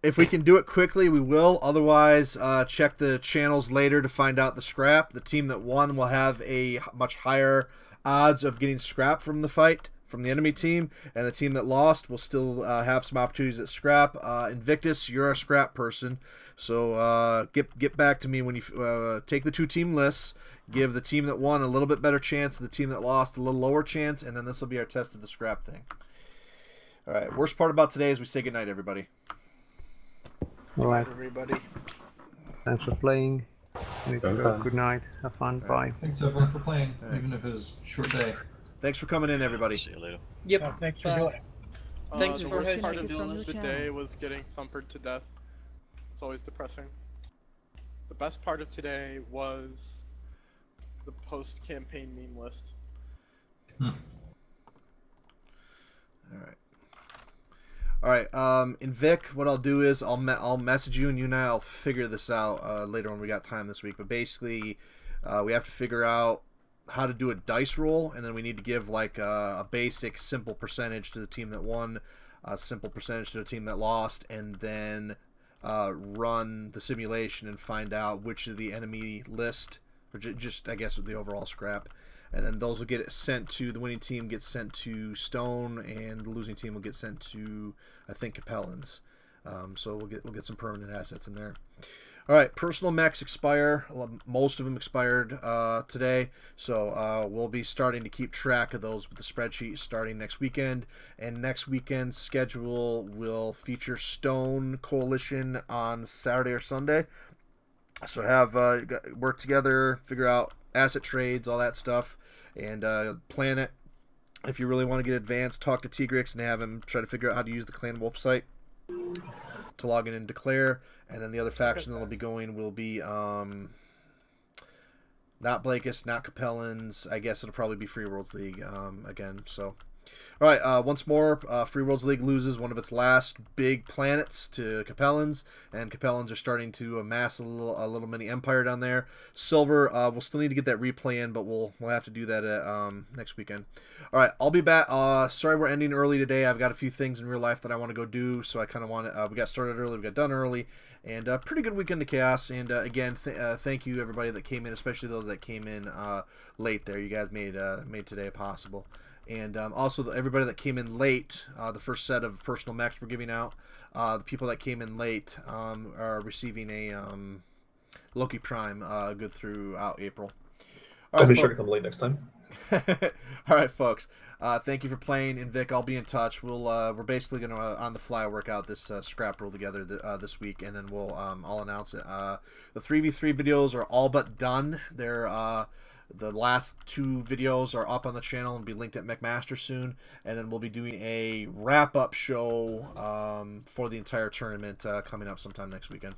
If we can do it quickly, we will. Otherwise, check the channels later to find out the scrap. The team that won will have a much higher odds of getting scrap from the fight, from the enemy team, and the team that lost will still have some opportunities at scrap. Invictus, you're a scrap person, so get back to me when you take the two team lists. Give the team that won a little bit better chance, the team that lost a little lower chance, and then this will be our test of the scrap thing. All right. Worst part about today is we say goodnight, everybody. All right. Everybody. Thanks for playing. Good night. Have fun. Bye. Thanks everyone for playing, even if it's a short day. Thanks for coming in, everybody. See you later. Yep. Thanks for joining. Thanks The for worst hosting part of Duelist. the day was getting thumpered to death. It's always depressing. The best part of today was the post-campaign meme list. All right. In Vic, what I'll do is I'll message you, and you and I'll figure this out later when we got time this week. But basically, we have to figure out how to do a dice roll, and then we need to give like a basic simple percentage to the team that won, a simple percentage to the team that lost, and then run the simulation and find out which of the enemy list, or just I guess the overall scrap, and then those will get sent to the winning team, gets sent to Stone, and the losing team will get sent to, I think, Capellans. So we'll get some permanent assets in there. All right, personal mechs expire. Most of them expired today, so we'll be starting to keep track of those with the spreadsheet starting next weekend. And next weekend's schedule will feature Stone Coalition on Saturday or Sunday. So have work together, figure out asset trades, all that stuff, and plan it. If you really want to get advanced, talk to Tigrix and have him try to figure out how to use the Clan Wolf site to log in and declare. And then the other faction that'll be going will be not Blakist, not Capellans. I guess it'll probably be Free Worlds League again. So, all right. Once more, Free Worlds League loses one of its last big planets to Capellans, and Capellans are starting to amass a little mini empire down there. Silver, we'll still need to get that replay in, but we'll have to do that next weekend. All right, I'll be back. Sorry we're ending early today. I've got a few things in real life that I want to go do, so I kind of want to. We got started early, we got done early, and pretty good weekend of chaos. And again, thank you everybody that came in, especially those that came in late. There, you guys made today possible. And also everybody that came in late, the first set of personal mechs we're giving out. The people that came in late are receiving a Loki Prime good throughout April. I'll be sure to come late next time. All right, folks. Thank you for playing, and Vic, I'll be in touch. We're basically going to on the fly work out this scrap rule together this week, and then I'll announce it. The 3v3 videos are all but done. They're the last 2 videos are up on the channel and be linked at McMaster soon, and then we'll be doing a wrap-up show for the entire tournament coming up sometime next weekend.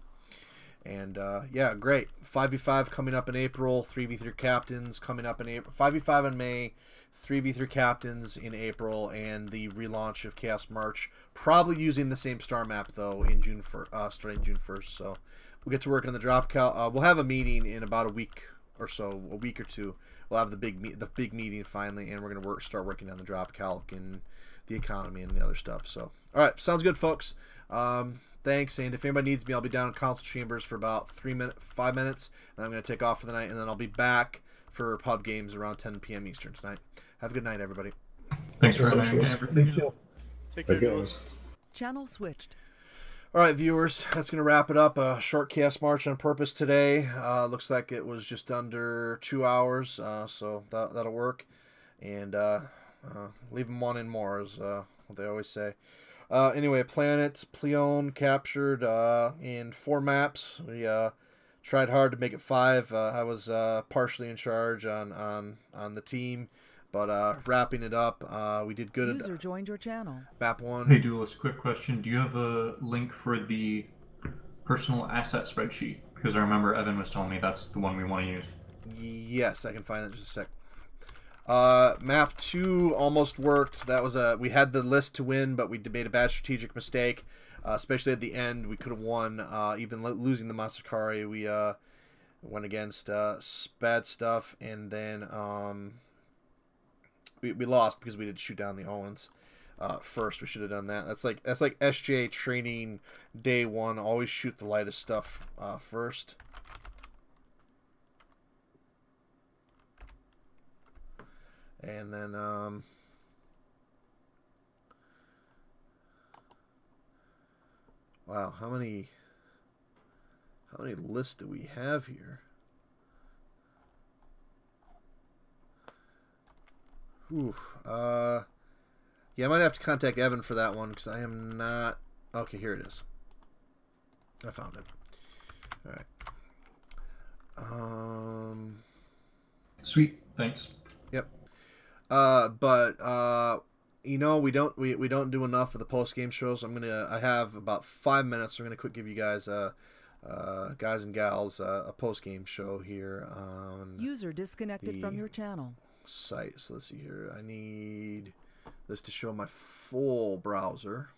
And yeah, great. 5v5 coming up in April, 3v3 captains coming up in April, 5v5 in May, 3v3 captains in April, and the relaunch of Chaos March, probably using the same star map though in June starting June 1st. So we'll get to work on the drop cal. We'll have a meeting in about a week or so, a week or two. We'll have the big meeting finally, and we're gonna start working on the drop calc and the economy and the other stuff. So all right, sounds good, folks. Thanks, and if anybody needs me, I'll be down in council chambers for about 5 minutes, and I'm gonna take off for the night, and then I'll be back for pub games around 10 p.m. Eastern tonight. Have a good night, everybody. Thanks for everything. Take care, guys. Channel switched. All right, viewers, that's going to wrap it up. A short Chaos March on purpose today. Looks like it was just under 2 hours, so that'll work. And leave them one in more, is what they always say. Anyway, planets, Pleon captured in 4 maps. We tried hard to make it 5. I was partially in charge on the team. But wrapping it up, we did good. User joined your channel. Map 1. Hey, Duelist, quick question. Do you have a link for the personal asset spreadsheet? Because I remember Evan was telling me that's the one we want to use. Yes, I can find that in just a sec. Map 2 almost worked. That was we had the list to win, but we made a bad strategic mistake. Especially at the end, we could have won, even losing the Masakari. We went against bad stuff, and then we lost because we did shoot down the Owens first. We should have done that. That's like SJ training day 1. Always shoot the lightest stuff first. And then wow, how many lists do we have here? Ooh, yeah, I might have to contact Evan for that one because I am not. Okay, here it is. I found it. All right. Sweet, thanks. Yep. But you know, we don't do enough of the post game shows. I have about 5 minutes. So I'm gonna quick give you guys guys and gals a post game show here on user disconnected from your channel site. So let's see here. I need this to show my full browser.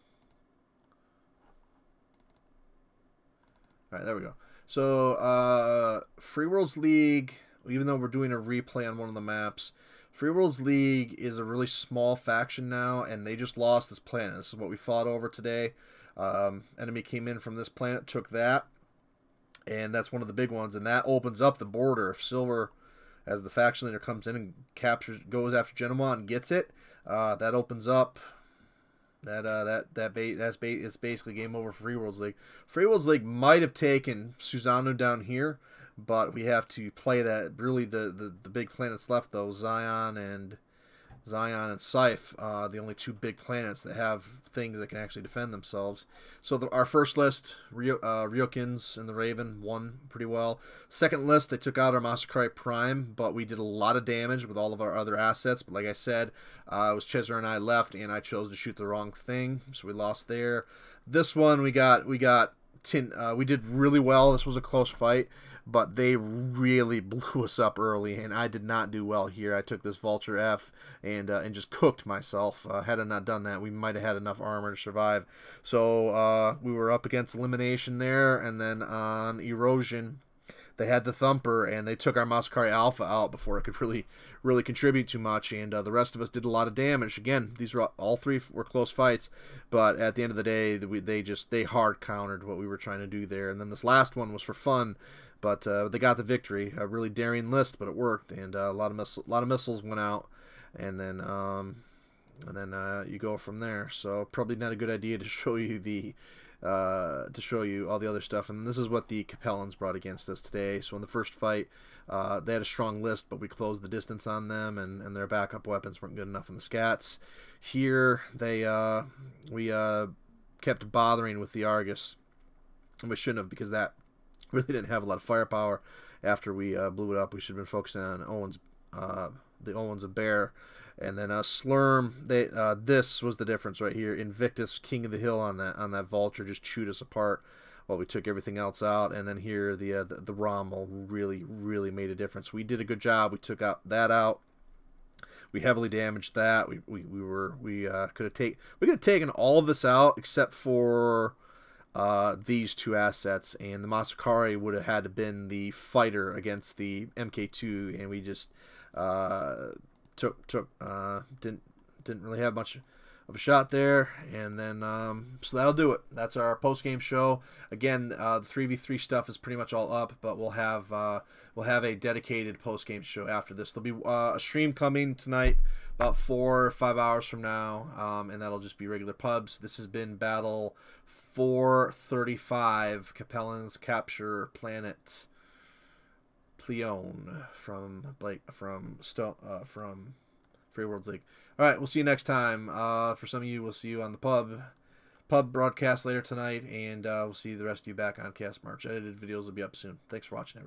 All right, there we go. So Free Worlds League, even though we're doing a replay on one of the maps, Free Worlds League is a really small faction now, and they just lost this planet. This is what we fought over today. Enemy came in from this planet, took that, and that's one of the big ones, and that opens up the border. If Silver, as the faction leader, comes in and goes after Genoa and gets it, that opens up It's basically game over for Free Worlds League. Free Worlds League might have taken Susano down here, but we have to play that. Really, the big planets left though, Zion and Scythe, the only two big planets that have things that can actually defend themselves. So our first list, Ryokins and the Raven won pretty well. Second list, they took out our Masakari Prime, but we did a lot of damage with all of our other assets. But like I said, it was Chezzer and I left, and I chose to shoot the wrong thing, so we lost there. This one, we did really well. This was a close fight, but they really blew us up early, and I did not do well here. I took this Vulture F and just cooked myself. Had I not done that, we might have had enough armor to survive. So we were up against elimination there, and then on Erosion, they had the Thumper, and they took our Masakari Alpha out before it could really contribute too much, and the rest of us did a lot of damage. Again, these were all three were close fights, but at the end of the day, they hard countered what we were trying to do there. And then this last one was for fun, but they got the victory. A really daring list, but it worked, and a lot of missiles went out, and then you go from there. So probably not a good idea to show you all the other stuff. And this is what the Capellans brought against us today. So in the first fight, they had a strong list, but we closed the distance on them, and their backup weapons weren't good enough in the scats. Here, we kept bothering with the Argus, and we shouldn't have, because that really didn't have a lot of firepower after we blew it up. We should have been focusing on the Owens of Bear. And then Slurm, this was the difference right here. Invictus, King of the Hill on that Vulture just chewed us apart while we took everything else out. And then here the Rommel really made a difference. We did a good job. We took that out. We heavily damaged that. We could have taken all of this out except for these two assets, and the Masakari would have had to been the fighter against the MK2, and we just didn't really have much of a shot there. And then so that'll do it. That's our post-game show. Again, the 3v3 stuff is pretty much all up, but we'll have a dedicated post-game show after this. There'll be a stream coming tonight about 4 or 5 hours from now, and that'll just be regular pubs. This has been Battle 435, Capellans capture planet Pleone from Free Worlds League. All right, we'll see you next time. For some of you, we'll see you on the pub broadcast later tonight, and we'll see the rest of you back on Cast March. Edited videos will be up soon. Thanks for watching, everyone.